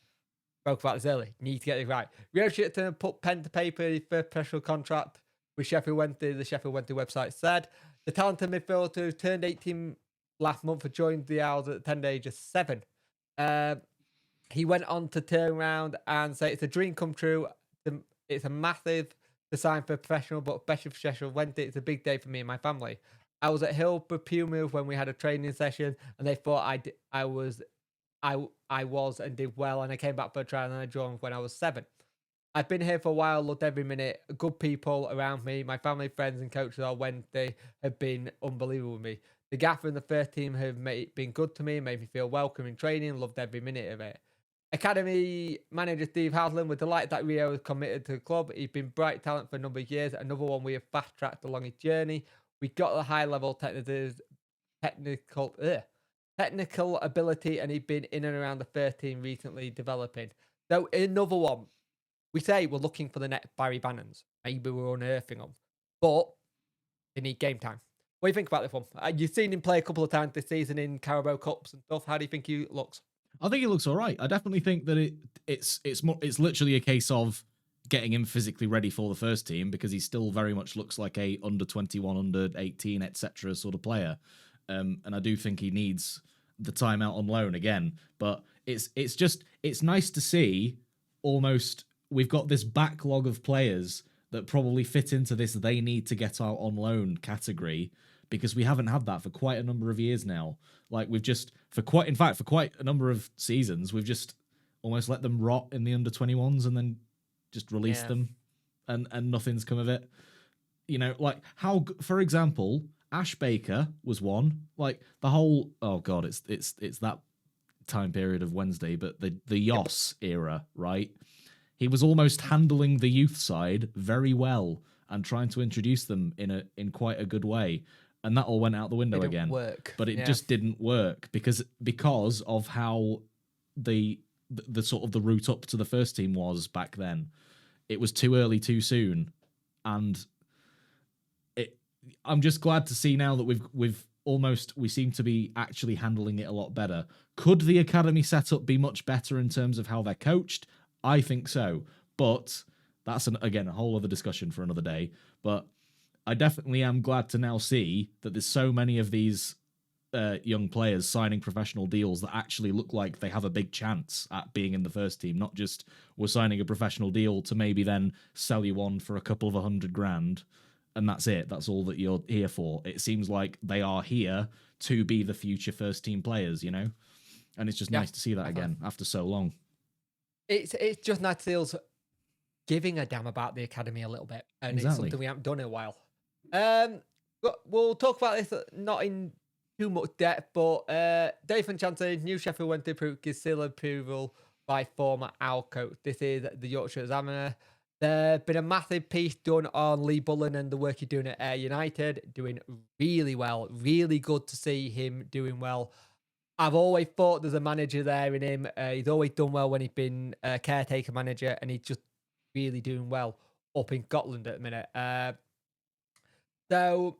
spoke about this earlier. Need to get it right. Rio Shipton put pen to paper his first professional contract with Sheffield Wednesday. The Sheffield Wednesday website said the talented midfielder who turned 18 last month had joined the Owls at the tender age of 7. He went on to turn around and say it's a dream come true. It's a massive to sign for a professional, but especially for Sheffield Wednesday, it's a big day for me and my family. I was at Hillsborough Puma when we had a training session, and they thought I was and did well, and I came back for a trial and I joined when I was 7. I've been here for a while, loved every minute. Good people around me, my family, friends, and coaches on Wednesday have been unbelievable with me. The gaffer and the first team have been good to me, made me feel welcome in training, loved every minute of it. Academy manager Steve Haslam, with the light that Rio has committed to the club. He's been bright talent for a number of years. Another one we have fast-tracked along his journey. We got the high-level technical ability, and he's been in and around the first team recently developing. So another one, we say we're looking for the next Barry Bannons. Maybe we're unearthing them, but they need game time. What do you think about this one? You've seen him play a couple of times this season in Carabao Cups and stuff. How do you think he looks? I think he looks all right. I definitely think that it's literally a case of getting him physically ready for the first team, because he still very much looks like a under 21, under 18, etc. sort of player. And I do think he needs the time out on loan again. But it's nice to see almost we've got this backlog of players that probably fit into this they need to get out on loan category, because we haven't had that for quite a number of years now. Like for quite a number of seasons, we've just almost let them rot in the under 21s and then just release them, and nothing's come of it. For example, Ash Baker was one. Like the whole, oh god, it's that time period of Wednesday, but the Yoss era, right? He was almost handling the youth side very well and trying to introduce them in quite a good way. And that all went out the window again. But it just didn't work because of how the sort of the route up to the first team was back then. It was too early, too soon, and I'm just glad to see now that almost we seem to be actually handling it a lot better. Could the academy setup be much better in terms of how they're coached? I think so, but that's again a whole other discussion for another day. But I definitely am glad to now see that there's so many of these young players signing professional deals that actually look like they have a big chance at being in the first team, not just we're signing a professional deal to maybe then sell you on for a couple of $100,000 and that's it. That's all that you're here for. It seems like they are here to be the future first team players, you know? And it's just nice to see that again after so long. It's just nice to see us giving a damn about the academy a little bit. And it's something we haven't done in a while. We'll talk about this not in too much depth, but Dathan Chancery, new Sheffield Wednesday recruit, gives seal approval by former Owl coach. This is the Yorkshire Examiner. There's been a massive piece done on Lee Bullen and the work he's doing at Ayr United, doing really well. Really good to see him doing well. I've always thought there's a manager there in him. He's always done well when he's been a caretaker manager, and he's just really doing well up in Scotland at the minute. So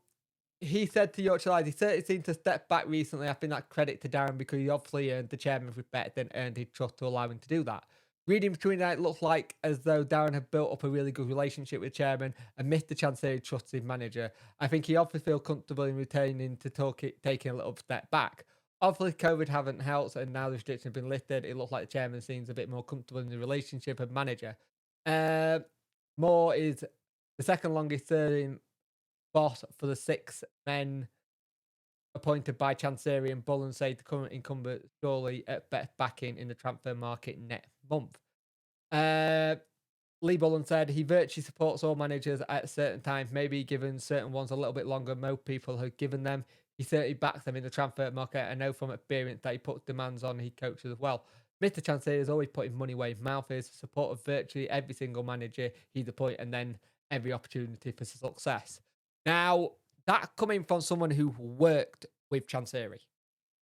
he said to Yorkshire Lions, he certainly seemed to step back recently. I think that credit to Darren because he obviously earned the chairman's respect and earned his trust to allow him to do that. Reading between that, it looks like as though Darren had built up a really good relationship with the chairman and missed the chance to trust his manager. I think he obviously feels comfortable in retaining to taking a little step back. Obviously, COVID haven't helped, and now the restrictions have been lifted. It looks like the chairman seems a bit more comfortable in the relationship of manager. Moore is the second longest serving boss for the 6 men appointed by Chancery and Bullen say the current incumbent surely at best backing in the transfer market next month. Lee Bullen said he virtually supports all managers at certain times, maybe given certain ones a little bit longer than most people have given them. He certainly backs them in the transfer market. I know from experience that he puts demands on his coaches as well. Mr. Chancery is always putting money where his mouth is, support of virtually every single manager he's appointed, and then every opportunity for success. Now, that coming from someone who worked with Chancery,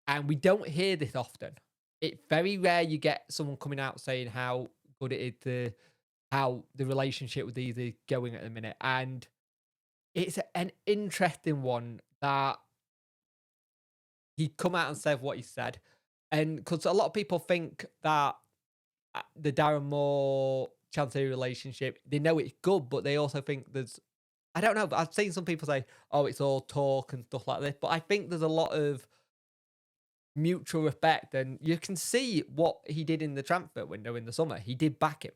and we don't hear this often. It's very rare you get someone coming out saying how good it is to how the relationship with these is going at the minute. And it's an interesting one that he come out and said what he said. And because a lot of people think that the Darren Moore Chancery relationship, they know it's good, but they also think there's, I don't know, I've seen some people say, oh, it's all talk and stuff like this. But I think there's a lot of mutual respect, and you can see what he did in the transfer window in the summer. He did back him,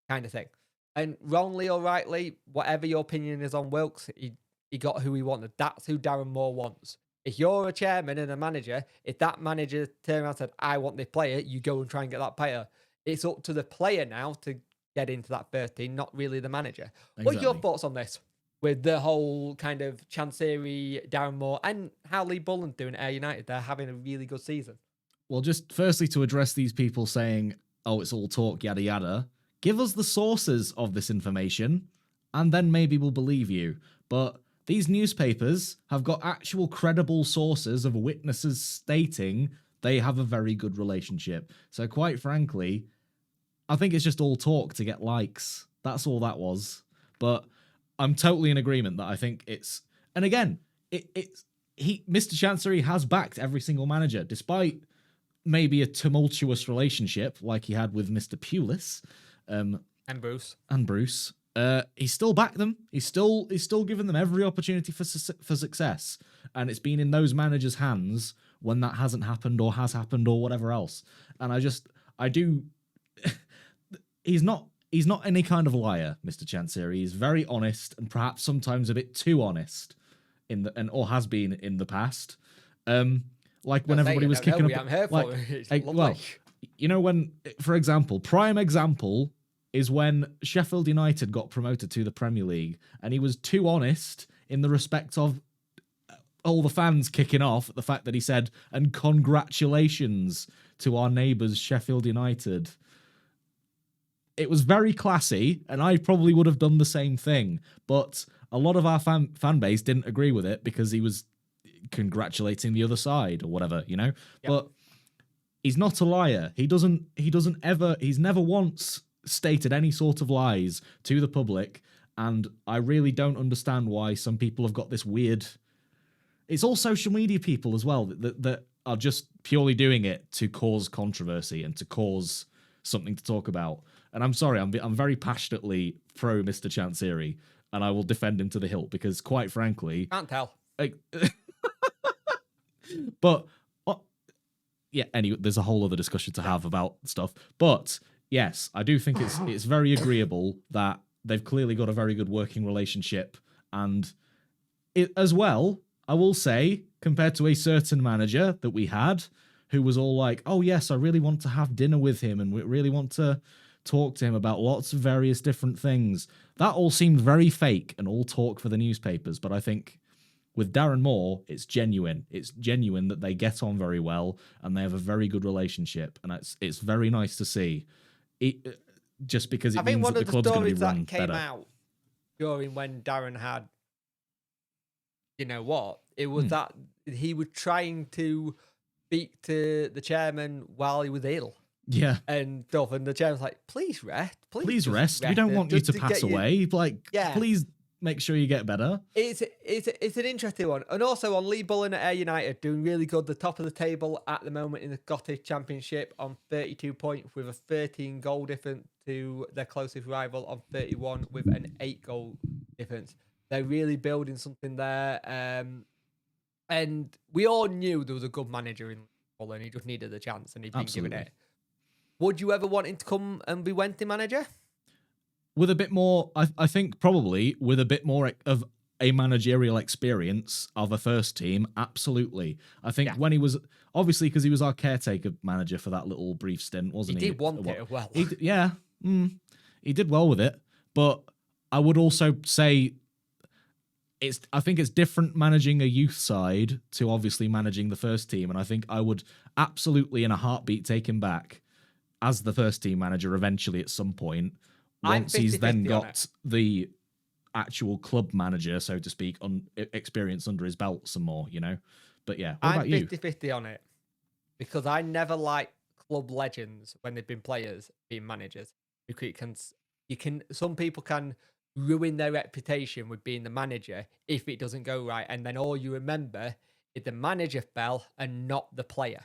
kind of thing. And wrongly or rightly, whatever your opinion is on Wilkes, he got who he wanted. That's who Darren Moore wants. If you're a chairman and a manager, if that manager turned around and said, I want this player, you go and try and get that player. It's up to the player now to get into that first team, not really the manager. Exactly. What are your thoughts on this? With the whole kind of Chancery, Darren Moore, and how Lee Bullen's doing at Ayr United. They're having a really good season. Well, just firstly to address these people saying, oh, it's all talk, yada, yada. Give us the sources of this information, and then maybe we'll believe you. But these newspapers have got actual credible sources of witnesses stating they have a very good relationship. So quite frankly, I think it's just all talk to get likes. That's all that was. But I'm totally in agreement that I think it's, and again, Mr. Chancery has backed every single manager, despite maybe a tumultuous relationship like he had with Mr. Pulis, and Bruce. He's still backed them. He's still given them every opportunity for success, and it's been in those managers' hands when that hasn't happened or has happened or whatever else. And I do. He's not any kind of liar, Mr. Chancery. He's very honest and perhaps sometimes a bit too honest or has been in the past. Like when everybody was kicking up, well, you know, when, for example, prime example is when Sheffield United got promoted to the Premier League, and he was too honest in the respect of all the fans kicking off at the fact that he said, and congratulations to our neighbours Sheffield United. It was very classy, and I probably would have done the same thing, but a lot of our fan base didn't agree with it because he was congratulating the other side or whatever, you know? Yep. But he's not a liar. He's never once stated any sort of lies to the public, and I really don't understand why some people have got this weird it's all social media people as well that are just purely doing it to cause controversy and to cause something to talk about. And I'm sorry, I'm very passionately pro Mr. Chansiri, and I will defend him to the hilt because, quite frankly, Can't tell. like, but yeah. Anyway, there's a whole other discussion to have about stuff. But yes, I do think it's very agreeable that they've clearly got a very good working relationship, and it as well. I will say, compared to a certain manager that we had, who was all like, "Oh yes, I really want to have dinner with him, and we really want to talk to him about lots of various different things." That all seemed very fake and all talk for the newspapers. But I think with Darren Moore, it's genuine. It's genuine that they get on very well and they have a very good relationship, and it's very nice to see. Just because it means that the club's going to be run better. I think one of the stories that came out during when Darren had, you know what, it was that he was trying to speak to the chairman while he was ill. Yeah. And stuff. And the chairman's like, please rest. Please rest. We don't want you to pass away. Please make sure you get better. It's an interesting one. And also on Lee Bullen at Ayr United, doing really good. The top of the table at the moment in the Scottish Championship on 32 points with a 13 goal difference to their closest rival on 31 with an 8 goal difference. They're really building something there. And we all knew there was a good manager in Bullen. He just needed a chance and he'd been given it. Would you ever want him to come and be Wednesday manager? With a bit more, I think probably with a bit more of a managerial experience of a first team, absolutely. I think when he was, obviously because he was our caretaker manager for that little brief stint, wasn't he? He did want it well. He did well with it. But I would also say I think it's different managing a youth side to obviously managing the first team. And I think I would absolutely in a heartbeat take him back as the first team manager eventually at some point. Once he's then got the actual club manager, so to speak, experience under his belt some more, you know? But yeah, what about you? I'm 50-50 on it because I never like club legends when they've been players being managers. Because some people can ruin their reputation with being the manager if it doesn't go right. And then all you remember is the manager fell and not the player.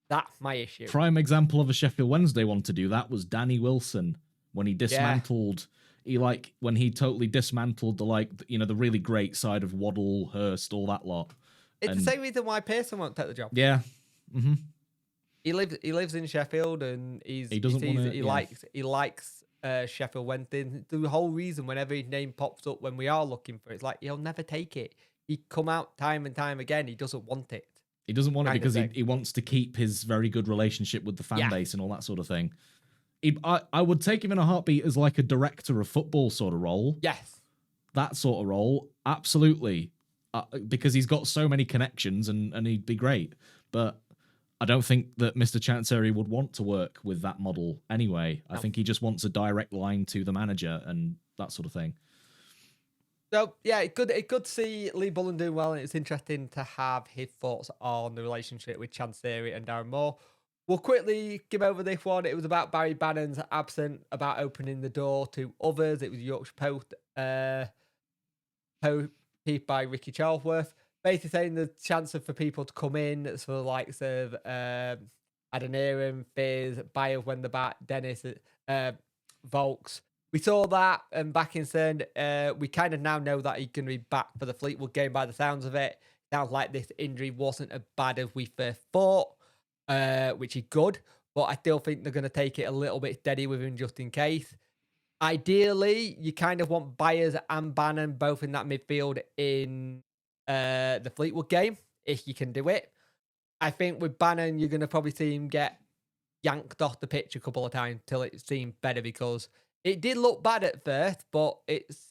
That's my issue. Prime example of a Sheffield Wednesday one to do that was Danny Wilson. When he dismantled, when he totally dismantled the really great side of Waddle, Hurst, all that lot. It's the same reason why Pearson won't take the job. Yeah. Mm-hmm. He lives in Sheffield and he likes Sheffield Wednesday. The whole reason whenever his name pops up when we are looking for it, it's like he'll never take it. He come out time and time again. He doesn't want it. He doesn't want it because he wants to keep his very good relationship with the fan base and all that sort of thing. I would take him in a heartbeat as like a director of football sort of role. Yes. That sort of role. Absolutely. Because he's got so many connections and he'd be great. But I don't think that Mr. Chancery would want to work with that model anyway. No. I think he just wants a direct line to the manager and that sort of thing. So, yeah, it's good to see Lee Bullen doing well, and it's interesting to have his thoughts on the relationship with Chancery and Darren Moore. We'll quickly give over this one. It was about Barry Bannon's absence, about opening the door to others. It was Yorkshire Post, piece by Ricky Charlesworth, basically saying the chance for people to come in, for the likes of Adoniram, Fizz, Byers when they're back, Dennis, Volks. We saw that back in CERN. We kind of now know that he's going to be back for the Fleetwood game by the sounds of it. Sounds like this injury wasn't as bad as we first thought. Which is good, but I still think they're going to take it a little bit steady with him just in case. Ideally, you kind of want Byers and Bannon both in that midfield in the Fleetwood game, if you can do it. I think with Bannon, you're going to probably see him get yanked off the pitch a couple of times till it seemed better, because it did look bad at first, but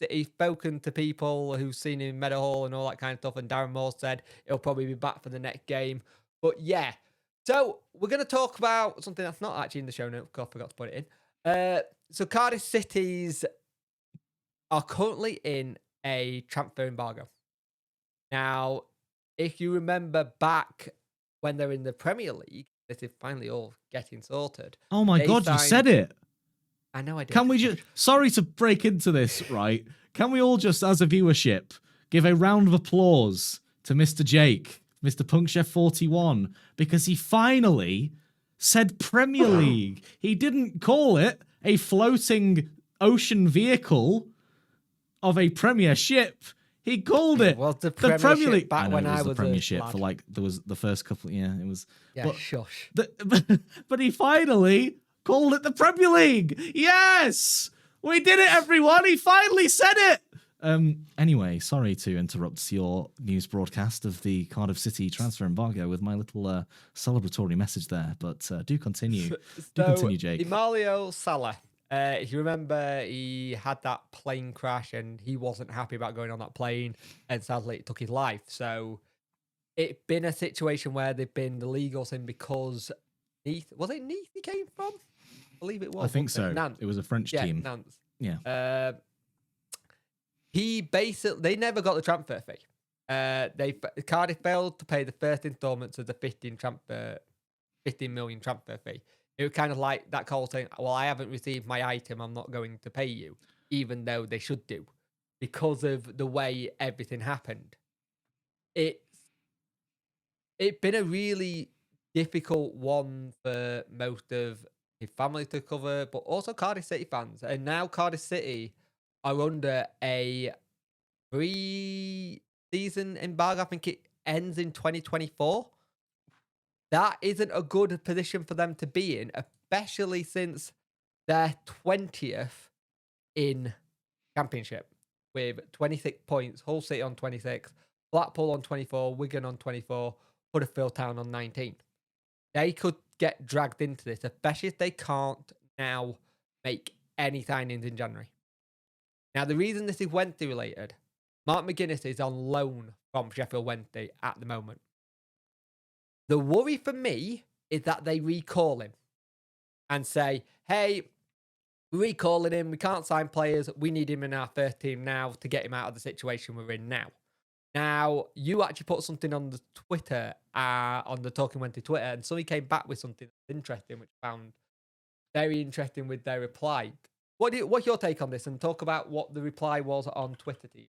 he's spoken to people who've seen him in Meadowhall and all that kind of stuff, and Darren Moore said he'll probably be back for the next game. But yeah, so we're going to talk about something that's not actually in the show notes, because I forgot to put it in. So Cardiff Cities are currently in a transfer embargo. Now, if you remember back when they're in the Premier League, this is finally all getting sorted. Oh my God, you said it. I know I did. Can we just, sorry to break into this, right? Can we all just, as a viewership, give a round of applause to Mr. Jake, Mr. Punkchef41, because he finally said Premier League. He didn't call it a floating ocean vehicle of a Premiership. He called it the Premier League. Back when I was the Premiership a lad. for like there was the first couple. Yeah, it was. Yeah, shush. But he finally called it the Premier League. Yes, we did it, everyone. He finally said it. Anyway, sorry to interrupt your news broadcast of the Cardiff City transfer embargo with my little celebratory message there, but do continue. Do continue, Jake. Emilio Sala. If you remember, he had that plane crash and he wasn't happy about going on that plane, and sadly it took his life. So it's been a situation where they've been the legals in because was it Nice he came from? I believe it was. I think so. Nantes. It was a French team. Nantes. Yeah. They never got the transfer fee. Cardiff failed to pay the first instalments of the 15 million transfer fee. It was kind of like that call saying, well, I haven't received my item, I'm not going to pay you, even though they should do, because of the way everything happened. It's been a really difficult one for most of his family to cover, but also Cardiff City fans. And now Cardiff City are under a 3-season embargo. I think it ends in 2024. That isn't a good position for them to be in, especially since they're 20th in Championship with 26 points. Hull City on 26, Blackpool on 24, Wigan on 24, Huddersfield Town on 19. They could get dragged into this, especially if they can't now make any signings in January. Now, the reason this is Wednesday related, Mark McGuinness is on loan from Sheffield Wednesday at the moment. The worry for me is that they recall him and say, hey, we're recalling him. We can't sign players. We need him in our first team now to get him out of the situation we're in now. Now, you actually put something on the Twitter, on the Talking Wednesday Twitter, and somebody came back with something interesting, which I found very interesting with their reply. What's your take on this? And talk about what the reply was on Twitter to you.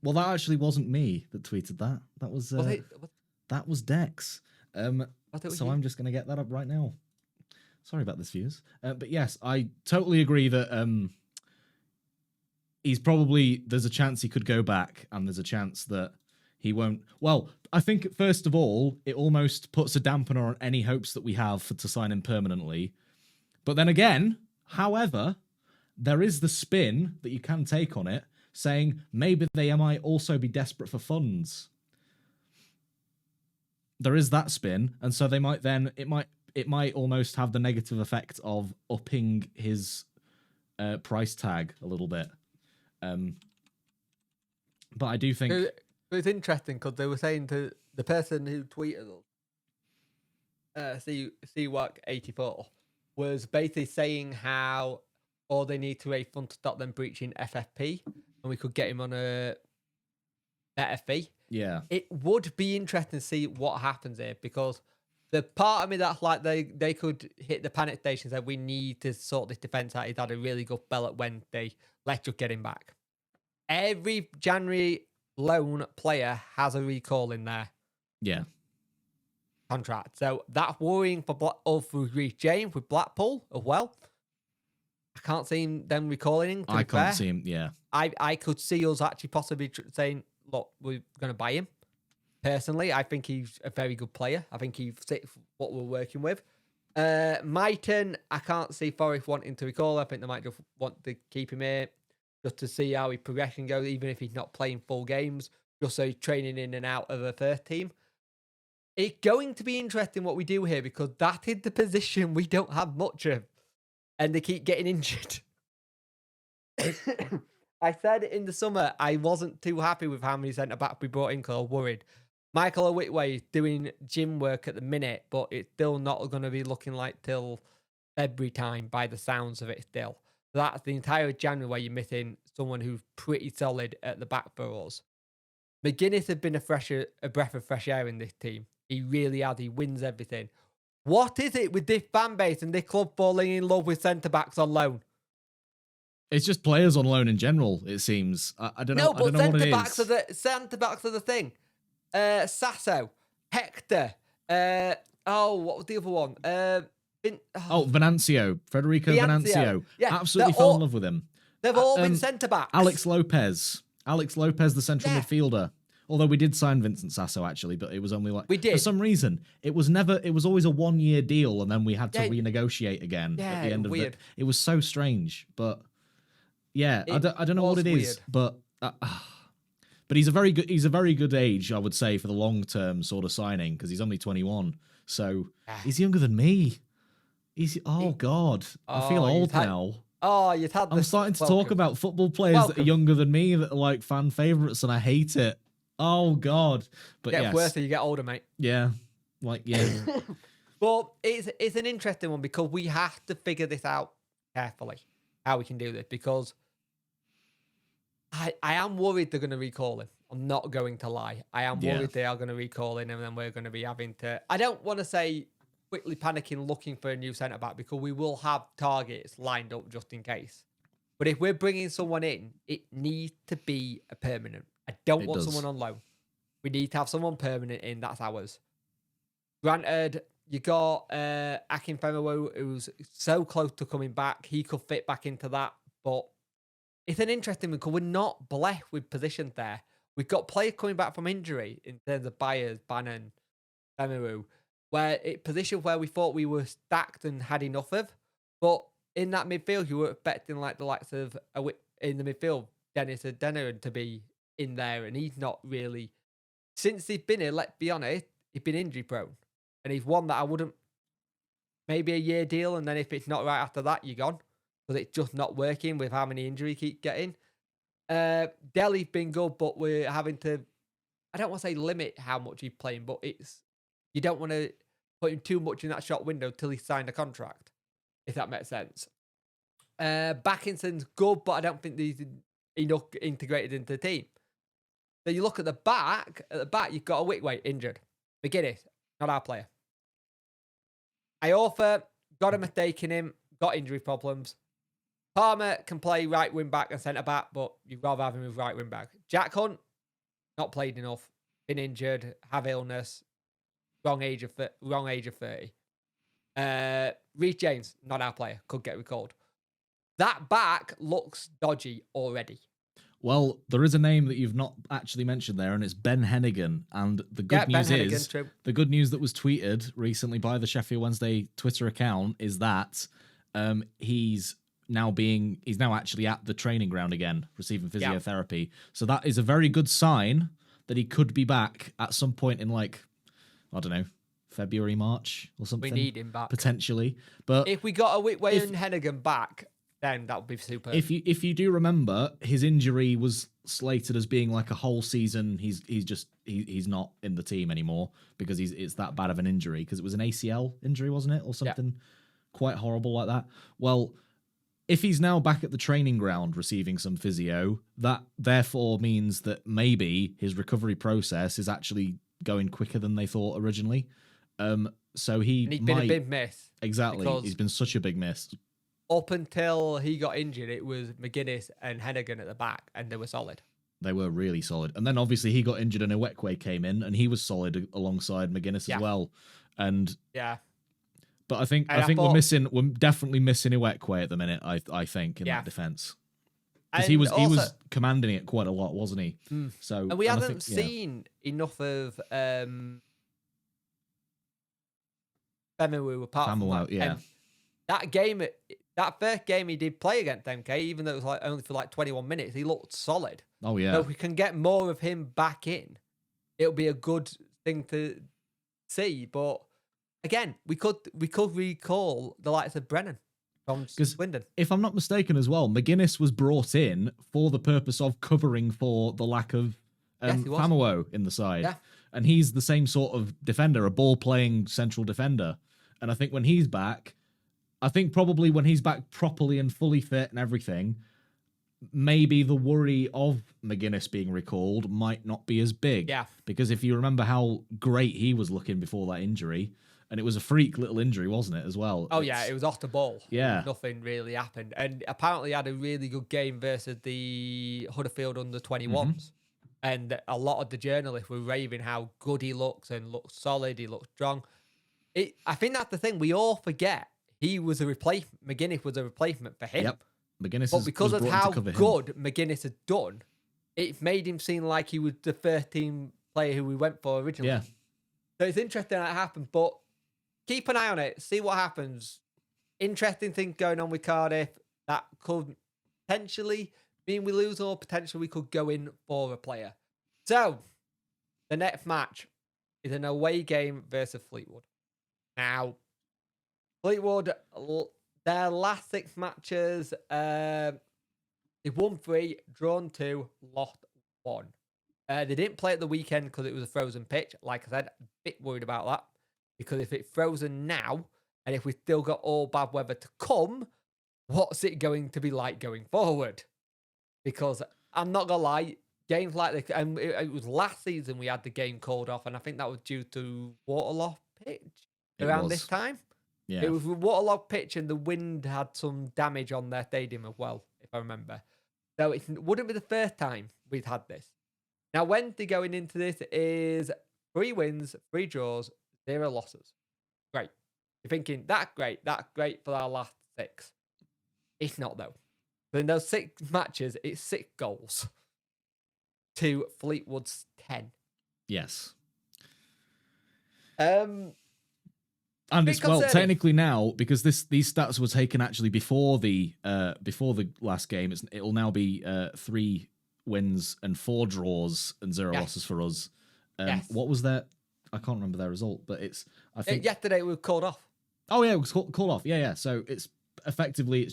Well, that actually wasn't me that tweeted that. That was that was Dex. So I'm just going to get that up right now. Sorry about this, viewers. But yes, I totally agree that he's probably, there's a chance he could go back, and there's a chance that he won't. Well, I think first of all, it almost puts a dampener on any hopes that we have to sign him permanently. But then again, however, there is the spin that you can take on it, saying maybe they might also be desperate for funds. There is that spin, and so they might then, it might almost have the negative effect of upping his price tag a little bit. But I do think it's interesting because they were saying to the person who tweeted us, CWAC84, was basically saying how all they need to raise funds to stop them breaching FFP, and we could get him on a better fee. Yeah. It would be interesting to see what happens here, because the part of me that's like they could hit the panic station and say, we need to sort this defence out. He's had a really good spell at Wednesday. Let's just get him back. Every January loan player has a recall in their contract. So that's worrying for Reece James with Blackpool as well. I can't see them recalling him. I can't see him, yeah. I could see us actually possibly saying, look, we're going to buy him. Personally, I think he's a very good player. I think he fits what we're working with. Mighton, I can't see Forest wanting to recall. I think they might just want to keep him here just to see how his progression goes, even if he's not playing full games, just so he's training in and out of a first team. It's going to be interesting what we do here, because that is the position we don't have much of, and they keep getting injured. I said in the summer I wasn't too happy with how many centre-backs we brought in because I was worried. Michael Owitwe is doing gym work at the minute, but it's still not going to be looking like till February time by the sounds of it still. So that's the entire January where you're missing someone who's pretty solid at the back for us. McGuinness has been a breath of fresh air in this team. He really has. He wins everything. What is it with this fan base and this club falling in love with centre-backs on loan? It's just players on loan in general, it seems. I don't know. No, I but don't know what it centre backs are the thing. Sasso, Hector. What was the other one? Venancio, Federico Venancio. Yeah, Absolutely fell in love with him. They've all been centre backs. Alex Lopez, the central midfielder. Although we did sign Vincent Sasso actually, but it was only like for some reason it was always a 1-year deal, and then we had to renegotiate again at the end of it. It was so strange, but yeah, I don't know what it is, but he's a very good age, I would say, for the long term sort of signing, because he's only 21, so he's younger than me. God, I feel old now. Oh, you've had. I'm starting to talk about football players that are younger than me that are like fan favorites, and I hate it. Oh God! But it's worse as you get older, mate. Yeah, But it's an interesting one, because we have to figure this out carefully, how we can do this, because I am worried they're going to recall him. I'm not going to lie. I am worried they are going to recall him, and then we're going to be having to. I don't want to say quickly panicking looking for a new centre back, because we will have targets lined up just in case. But if we're bringing someone in, it needs to be a permanent. I don't want someone on loan. We need to have someone permanent in. That's ours. Granted, you got Akinfenwa, who's so close to coming back. He could fit back into that. But it's an interesting one, because we're not blessed with positions there. We've got players coming back from injury in terms of Byers, Bannon, Femeru, positions where we thought we were stacked and had enough of. But in that midfield, you were expecting like the likes of, in the midfield, Dennis Adeniran to be in there, and he's not really. Since he's been here, let's be honest, he's been injury prone, and he's one that I wouldn't. Maybe a year deal, and then if it's not right after that, you're gone, because it's just not working with how many injuries he keep getting. Delhi's been good, but we're having to. I don't want to say limit how much he's playing, but you don't want to put him too much in that shot window till he's signed a contract, if that makes sense. Backinson's good, but I don't think he's enough integrated into the team. So you look at the back, you've got a Wickway injured. McGuinness, not our player. Iorfa, got a mistake in him, got injury problems. Palmer can play right wing back and centre back, but you'd rather have him with right wing back. Jack Hunt, not played enough, been injured, have illness, wrong age of 30. Reece James, not our player, could get recalled. That back looks dodgy already. Well, there is a name that you've not actually mentioned there, and it's Ben Hennigan. And the good the good news that was tweeted recently by the Sheffield Wednesday Twitter account is that he's now actually at the training ground again, receiving physiotherapy. So that is a very good sign that he could be back at some point in, like, I don't know, February, March or something. We need him back potentially, but if we got a Whitway and Hennigan back, then that would be super. If you do remember, his injury was slated as being like a whole season. He's not in the team anymore because it's that bad of an injury, because it was an ACL injury, wasn't it, or something quite horrible like that. Well, if he's now back at the training ground receiving some physio, that therefore means that maybe his recovery process is actually going quicker than they thought originally. So he's been a big miss. Exactly, he's been such a big miss. Up until he got injured, it was McGuinness and Hennigan at the back, and they were solid. They were really solid. And then obviously he got injured and Iwekwe came in, and he was solid alongside McGuinness as well. And but I think we're definitely missing Iwekwe at the minute, I think, in that defence. Because he was commanding it quite a lot, wasn't he? So and we haven't seen enough of Femeru apart from that. That first game he did play against MK, even though it was only for 21 minutes, he looked solid. Oh yeah. So if we can get more of him back in, it'll be a good thing to see. But again, we could recall the likes of Brennan from Swindon. If I'm not mistaken as well, McGuinness was brought in for the purpose of covering for the lack of Famuo in the side. Yeah. And he's the same sort of defender, a ball-playing central defender. And I think when he's back, probably when he's back properly and fully fit and everything, maybe the worry of McGuinness being recalled might not be as big. Yeah. Because if you remember how great he was looking before that injury, and it was a freak little injury, wasn't it, as well? Oh, yeah, it was off the ball. Yeah. Nothing really happened. And apparently had a really good game versus the Huddersfield under-21s. Mm-hmm. And a lot of the journalists were raving how good he looks and looks solid, he looks strong. I think that's the thing. We all forget he was a replacement. McGuinness was a replacement for him. Yep. McGuinness But because was of brought in how to cover him. good McGuinness had done, it made him seem like he was the first team player who we went for originally. Yeah. So it's interesting that happened, but keep an eye on it. See what happens. Interesting thing going on with Cardiff that could potentially mean we lose, or potentially we could go in for a player. So the next match is an away game versus Fleetwood. Now, Fleetwood, their last 6 matches, they've won 3, drawn 2, lost 1. They didn't play at the weekend because it was a frozen pitch. Like I said, a bit worried about that. Because if it's frozen now, and if we've still got all bad weather to come, what's it going to be like going forward? Because I'm not going to lie, games like this, and it was last season we had the game called off, and I think that was due to waterlogged pitch around this time. Yeah. It was a waterlogged pitch, and the wind had some damage on their stadium as well, if I remember. So it wouldn't be the first time we'd had this. Now, Wednesday going into this is 3 wins, 3 draws, 0 losses. Great. You're thinking, that's great for our last 6. It's not, though. So in those 6 matches, it's 6 goals to Fleetwood's 10. Yes. And it's, well, technically now, because these stats were taken actually before the last game, it'll now be 3 wins and 4 draws and 0 losses for us. What was that? I can't remember their result, but I think yesterday we were called off. Oh yeah, it was called off. Yeah. So it's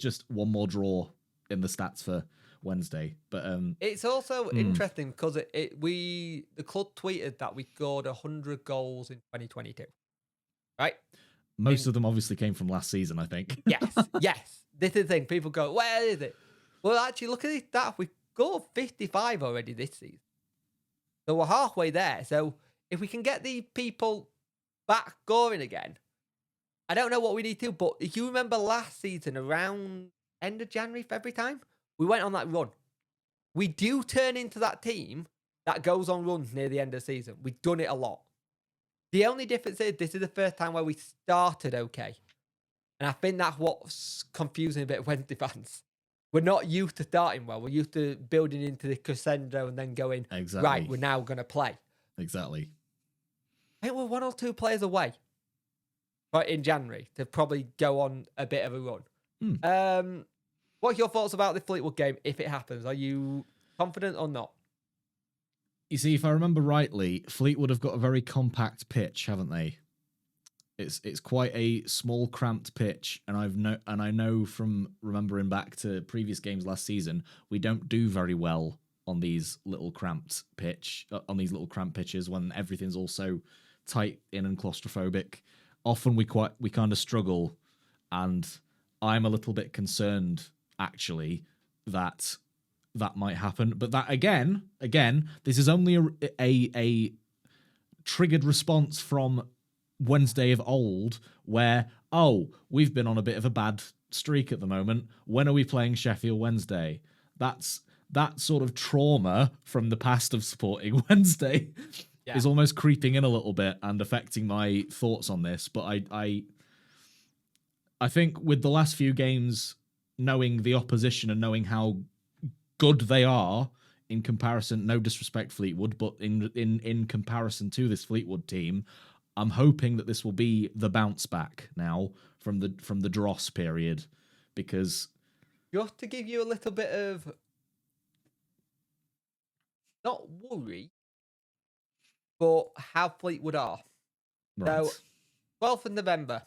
just one more draw in the stats for Wednesday. But it's also interesting because the club tweeted that we scored 100 goals in 2022. Right? Most of them obviously came from last season, I think. Yes. This is the thing. People go, where is it? Well, actually, look at this stat. We scored 55 already this season. So we're halfway there. So if we can get the people back scoring again, I don't know what we need to, but if you remember last season, around end of January, February time, we went on that run. We do turn into that team that goes on runs near the end of the season. We've done it a lot. The only difference is this is the first time where we started okay. And I think that's what's confusing a bit Wednesday fans. We're not used to starting well. We're used to building into the crescendo and then going, right, we're now going to play. Exactly. I think we're 1 or 2 players away in January to probably go on a bit of a run. What are your thoughts about the Fleetwood game if it happens? Are you confident or not? You see, if I remember rightly, Fleetwood have got a very compact pitch, haven't they? It's quite a small, cramped pitch, and I know from remembering back to previous games last season, we don't do very well on these little cramped pitches when everything's also tight in and claustrophobic. Often we kind of struggle, and I'm a little bit concerned actually that might happen. But that again, this is only a triggered response from Wednesday of old, where we've been on a bit of a bad streak at the moment. When are we playing Sheffield Wednesday? That's that sort of trauma from the past of supporting Wednesday is almost creeping in a little bit and affecting my thoughts on this. But I think with the last few games, knowing the opposition and knowing how good they are in comparison, no disrespect Fleetwood, but in comparison to this Fleetwood team, I'm hoping that this will be the bounce back now from the dross period, because just to give you a little bit of not worry, but how Fleetwood are. Right. So 12th of November,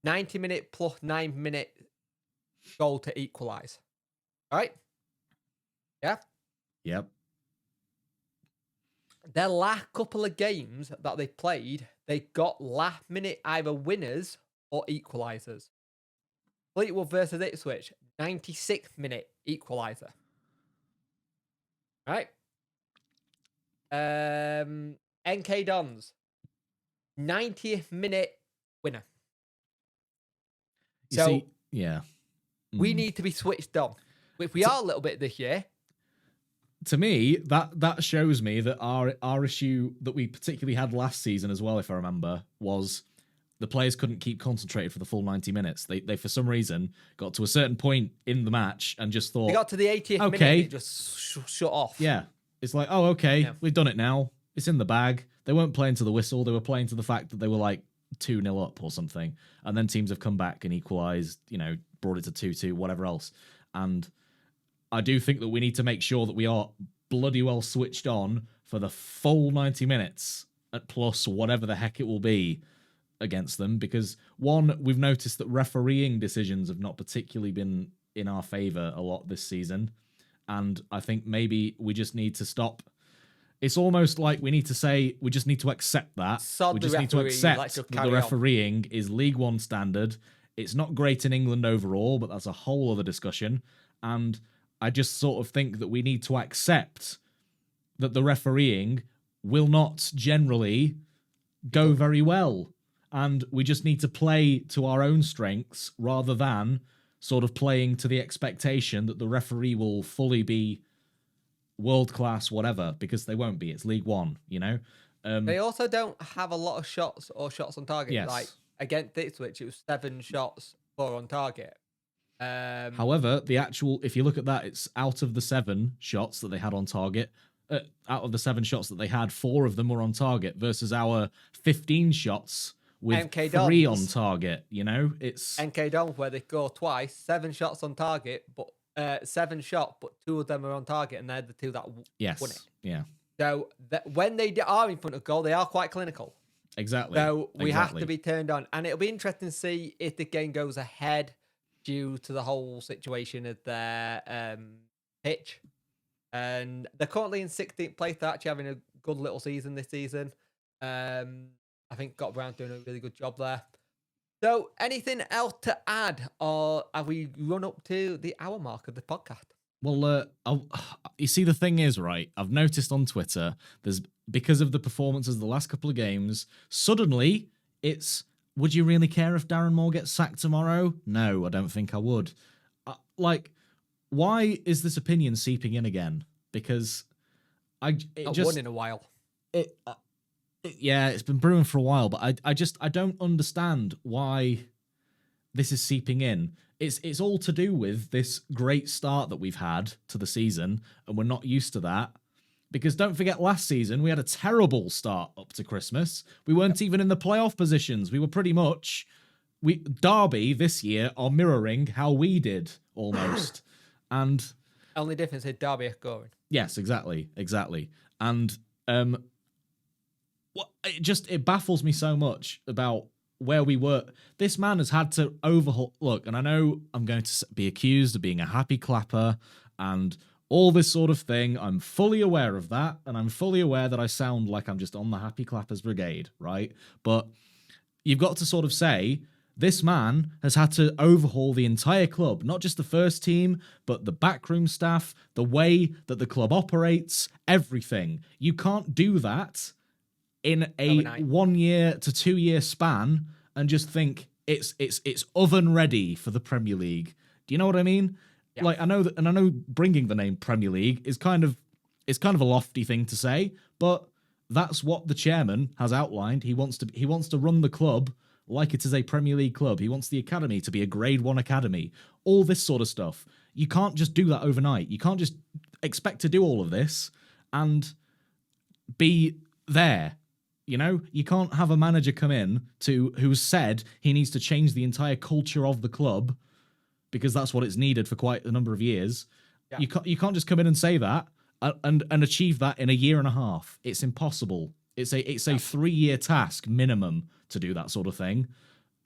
90-minute plus 9-minute goal to equalise. All right? Yeah? Yep. Their last couple of games that they played, they got last minute either winners or equalisers. Fleetwood versus Ipswich, 96th-minute equaliser. Right? NK Dons, 90th minute winner. You So see, yeah. we need to be switched on. If we are a little bit this year. To me, that shows me that our issue that we particularly had last season as well, if I remember, was the players couldn't keep concentrated for the full 90 minutes. They for some reason got to a certain point in the match and just thought They got to the 80th minute and it just shut off. Yeah. It's like, oh, okay, we've done it now. It's in the bag. They weren't playing to the whistle. They were playing to the fact that they were like 2-0 up or something. And then teams have come back and equalised, brought it to 2-2, whatever else. And I do think that we need to make sure that we are bloody well switched on for the full 90 minutes at plus whatever the heck it will be against them. Because, one, we've noticed that refereeing decisions have not particularly been in our favour a lot this season. And I think maybe we just need to stop. It's almost like we need to say we just need to accept that. We just need to accept that the refereeing is League One standard. It's not great in England overall, but that's a whole other discussion. And I just sort of think that we need to accept that the refereeing will not generally go very well. And we just need to play to our own strengths rather than sort of playing to the expectation that the referee will fully be world-class whatever, because they won't be. It's League One, They also don't have a lot of shots or shots on target. Yes. Like, against Ipswich, it was 7 shots, 4 on target. However, if you look at that, it's out of the 7 shots that they had on target, out of the 7 shots that they had, 4 of them were on target versus our 15 shots with MK 3 Dons. on target. It's MK Dons, where they score twice, 7 shots on target, but 7 shots, but 2 of them are on target, and they're the 2 that won it. Yeah. So when they are in front of goal, they are quite clinical. Exactly. So we have to be turned on, and it'll be interesting to see if the game goes ahead due to the whole situation of their pitch. And they're currently in 16th place. They're actually having a good little season this season. I think Scott Brown's doing a really good job there. So, anything else to add, or have we run up to the hour mark of the podcast? Well, you see, the thing is, right, I've noticed on Twitter, because of the performances of the last couple of games, suddenly it's, would you really care if Darren Moore gets sacked tomorrow? No, I don't think I would. Why is this opinion seeping in again? Because Not won in a while. It's been brewing for a while, but I don't understand why this is seeping in. It's all to do with this great start that we've had to the season, and we're not used to that. Because don't forget, last season we had a terrible start up to Christmas. We weren't even in the playoff positions. We were pretty much Derby this year are mirroring how we did almost. And only difference is Derby are scoring. Yes, exactly. And it baffles me so much about where we were. This man has had to overhaul. Look, and I know I'm going to be accused of being a happy clapper and all this sort of thing. I'm fully aware of that, and I'm fully aware that I sound like I'm just on the happy clappers brigade, right? But you've got to sort of say, this man has had to overhaul the entire club, not just the first team, but the backroom staff, the way that the club operates, everything. You can't do that in a overnight. 1 year to 2 year span and just think it's oven ready for the Premier League. Do you know what I mean? Yeah. Like, I know bringing the name Premier League is kind of a lofty thing to say, but that's what the chairman has outlined. He wants to run the club like it is a Premier League club. He wants the academy to be a Grade 1 academy. All this sort of stuff. You can't just do that overnight. You can't just expect to do all of this and be there. You can't have a manager come in who's said he needs to change the entire culture of the club, because that's what it's needed for quite a number of years. Yeah. You can't just come in and say that and achieve that in a year and a half. It's impossible. It's a 3-year task minimum to do that sort of thing.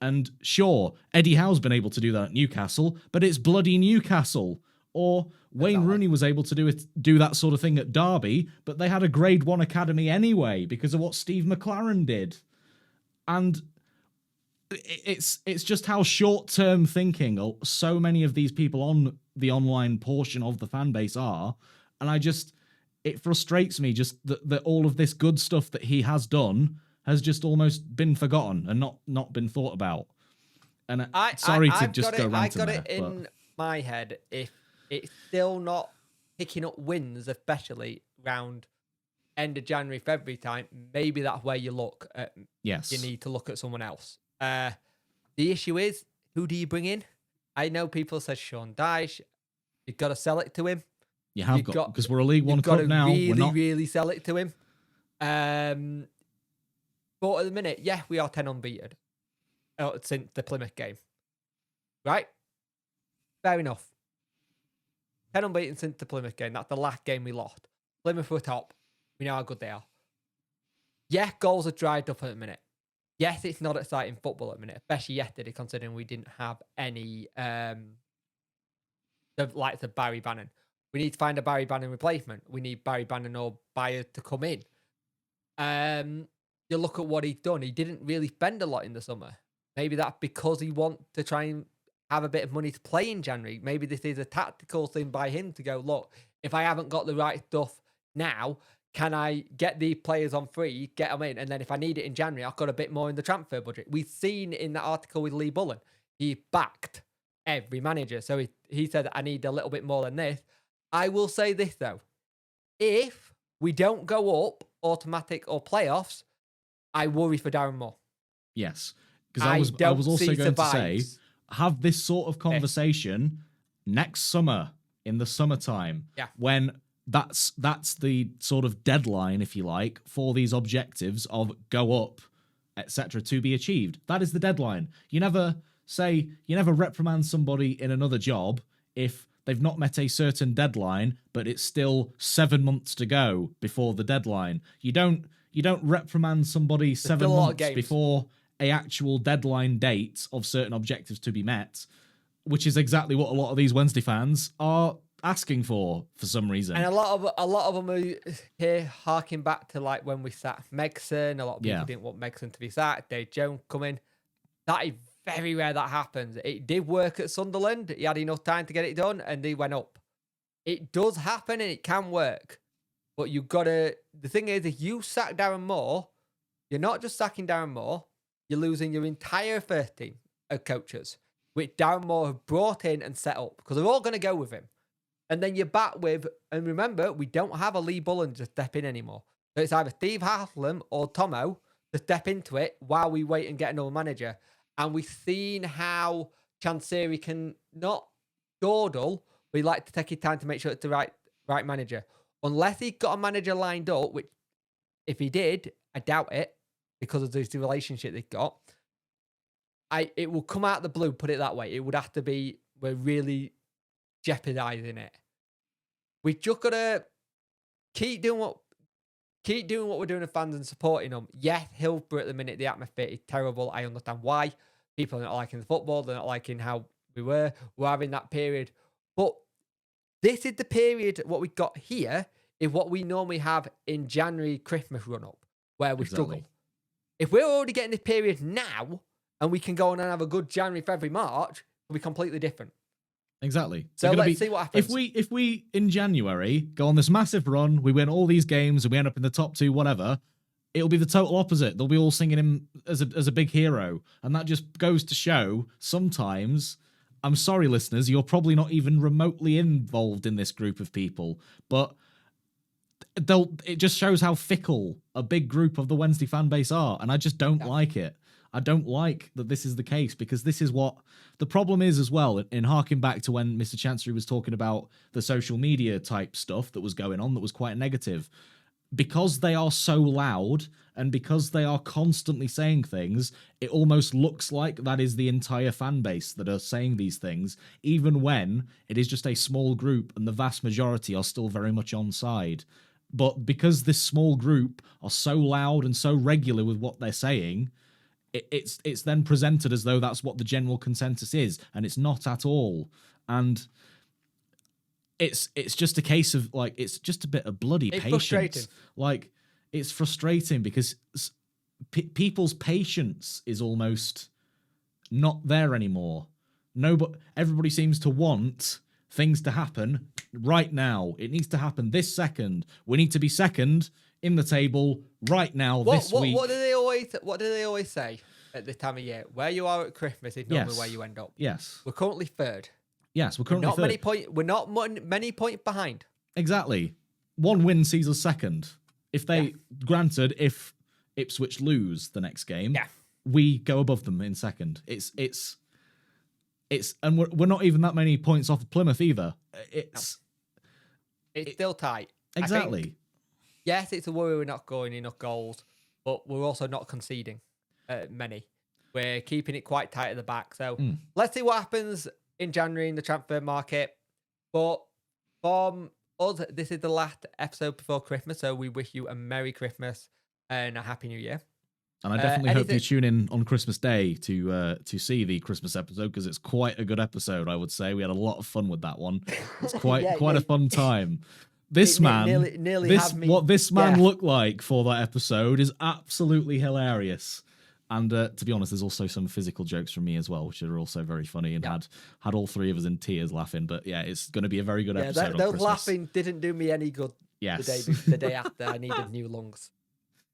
And sure, Eddie Howe's been able to do that at Newcastle, but it's bloody Newcastle. Or Wayne Rooney was able to do that sort of thing at Derby, but they had a Grade 1 academy anyway because of what Steve McLaren did. And it's just how short-term thinking so many of these people on the online portion of the fan base are. And it frustrates me just that all of this good stuff that he has done has just almost been forgotten and not been thought about. And sorry to just go ranting I got there, it in but my head. If it's still not picking up wins, especially around end of January, February time, maybe that's where you look at. yes, You need to look at someone else. The issue is, who do you bring in? I know people say Sean Dyche. You've got to sell it to him. you have got, because we're a League One You've got club to now. really, We're not. really sell it to him. But at the minute, yeah, we are 10 unbeaten since the Plymouth game. Right? Fair enough. 10 unbeaten since the Plymouth game. That's the last game we lost. Plymouth were top. We know how good they are. Yeah, goals are dried up at the minute. Yes, it's not exciting football at the minute, especially yesterday, considering we didn't have any the likes of Barry Bannon. We need to find a Barry Bannon replacement. We need Barry Bannon or Bayer to come in. You look at what he's done. He didn't really spend a lot in the summer. Maybe that's because he wants to try and have a bit of money to play in January. Maybe this is a tactical thing by him to go, look, if I haven't got the right stuff now, can I get these players on free, get them in, and then if I need it in January, I've got a bit more in the transfer budget. We've seen in that article with Lee Bullen, he backed every manager. So he said, I need a little bit more than this. I will say this, though. If we don't go up, automatic or playoffs, I worry for Darren Moore. Yes, because I was also going to say, have this sort of conversation next summer, in the summertime, when that's the sort of deadline, if you like, for these objectives of go up, etc., to be achieved. That is the deadline. You never reprimand somebody in another job if they've not met a certain deadline, but it's still 7 months to go before the deadline. You don't reprimand somebody 7 months before a actual deadline date of certain objectives to be met, which is exactly what a lot of these Wednesday fans are asking for some reason. And a lot of them are here harking back to like when we sacked Megson. A lot of people didn't want Megson to be sacked. Dave Jones coming. That is very rare that happens. It did work at Sunderland. He had enough time to get it done and he went up. It does happen and it can work. But you've got to... The thing is, if you sack Darren Moore, you're not just sacking Darren Moore, you're losing your entire first team of coaches, which Darren Moore have brought in and set up, because they're all going to go with him. And then you're back with... And remember, we don't have a Lee Bullen to step in anymore. So it's either Steve Haslam or Tomo to step into it while we wait and get another manager. And we've seen how Chansiri can not dawdle, but he like to take his time to make sure it's the right manager. Unless he's got a manager lined up, which if he did, I doubt it, because of the relationship they've got. It will come out of the blue, put it that way. It would have to be, we're really jeopardizing it. We just got to keep doing what we're doing with fans and supporting them. Yes, Hillsborough at the minute, the atmosphere is terrible. I understand why. People are not liking the football. They're not liking how we're having that period. But this is the period, what we got here is what we normally have in January, Christmas run-up, where we struggle. If we're already getting this period now, and we can go on and have a good January, February, March, it'll be completely different. Exactly. So let's see what happens. If we in January go on this massive run, we win all these games and we end up in the top two, whatever, it'll be the total opposite. They'll be all singing him as a big hero. And that just goes to show sometimes, I'm sorry, listeners, you're probably not even remotely involved in this group of people, but it just shows how fickle a big group of the Wednesday fan base are. And I just don't like it. I don't like that this is the case, because this is what the problem is as well. In harking back to when Mr. Chancery was talking about the social media type stuff that was going on that was quite negative, because they are so loud and because they are constantly saying things, it almost looks like that is the entire fan base that are saying these things, even when it is just a small group and the vast majority are still very much on side. But because this small group are so loud and so regular with what they're saying, it's then presented as though that's what the general consensus is, and it's not at all. And it's just a case of, like, it's just a bit of bloody patience. Frustrating. Like, it's frustrating because people's patience is almost not there anymore. Everybody seems to want things to happen right now. It needs to happen this second. We need to be second in the table right now, this week. What do they always do they always say at this time of year? Where you are at Christmas is normally where Yes. you end up. Yes. We're currently third. Yes, we're currently third. We're not many points behind. Exactly. One win sees us second. If they, granted, if Ipswich lose the next game, we go above them in second. It's, and we're not even that many points off Plymouth either. It's still tight. Exactly. Yes, it's a worry we're not scoring enough goals, but we're also not conceding many. We're keeping it quite tight at the back. So let's see what happens in January in the transfer market. But from us, this is the last episode before Christmas. So we wish you a Merry Christmas and a Happy New Year. And I definitely hope you tune in on Christmas Day to see the Christmas episode, because it's quite a good episode, I would say. We had a lot of fun with that one. It's quite a fun time. This man, what this man looked like for that episode is absolutely hilarious. And to be honest, there's also some physical jokes from me as well, which are also very funny and had all three of us in tears laughing. But yeah, it's going to be a very good episode. Those laughing didn't do me any good. Yes. The day after, I needed new lungs.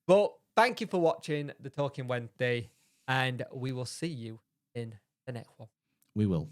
But thank you for watching the Talking Wednesday, and we will see you in the next one. We will.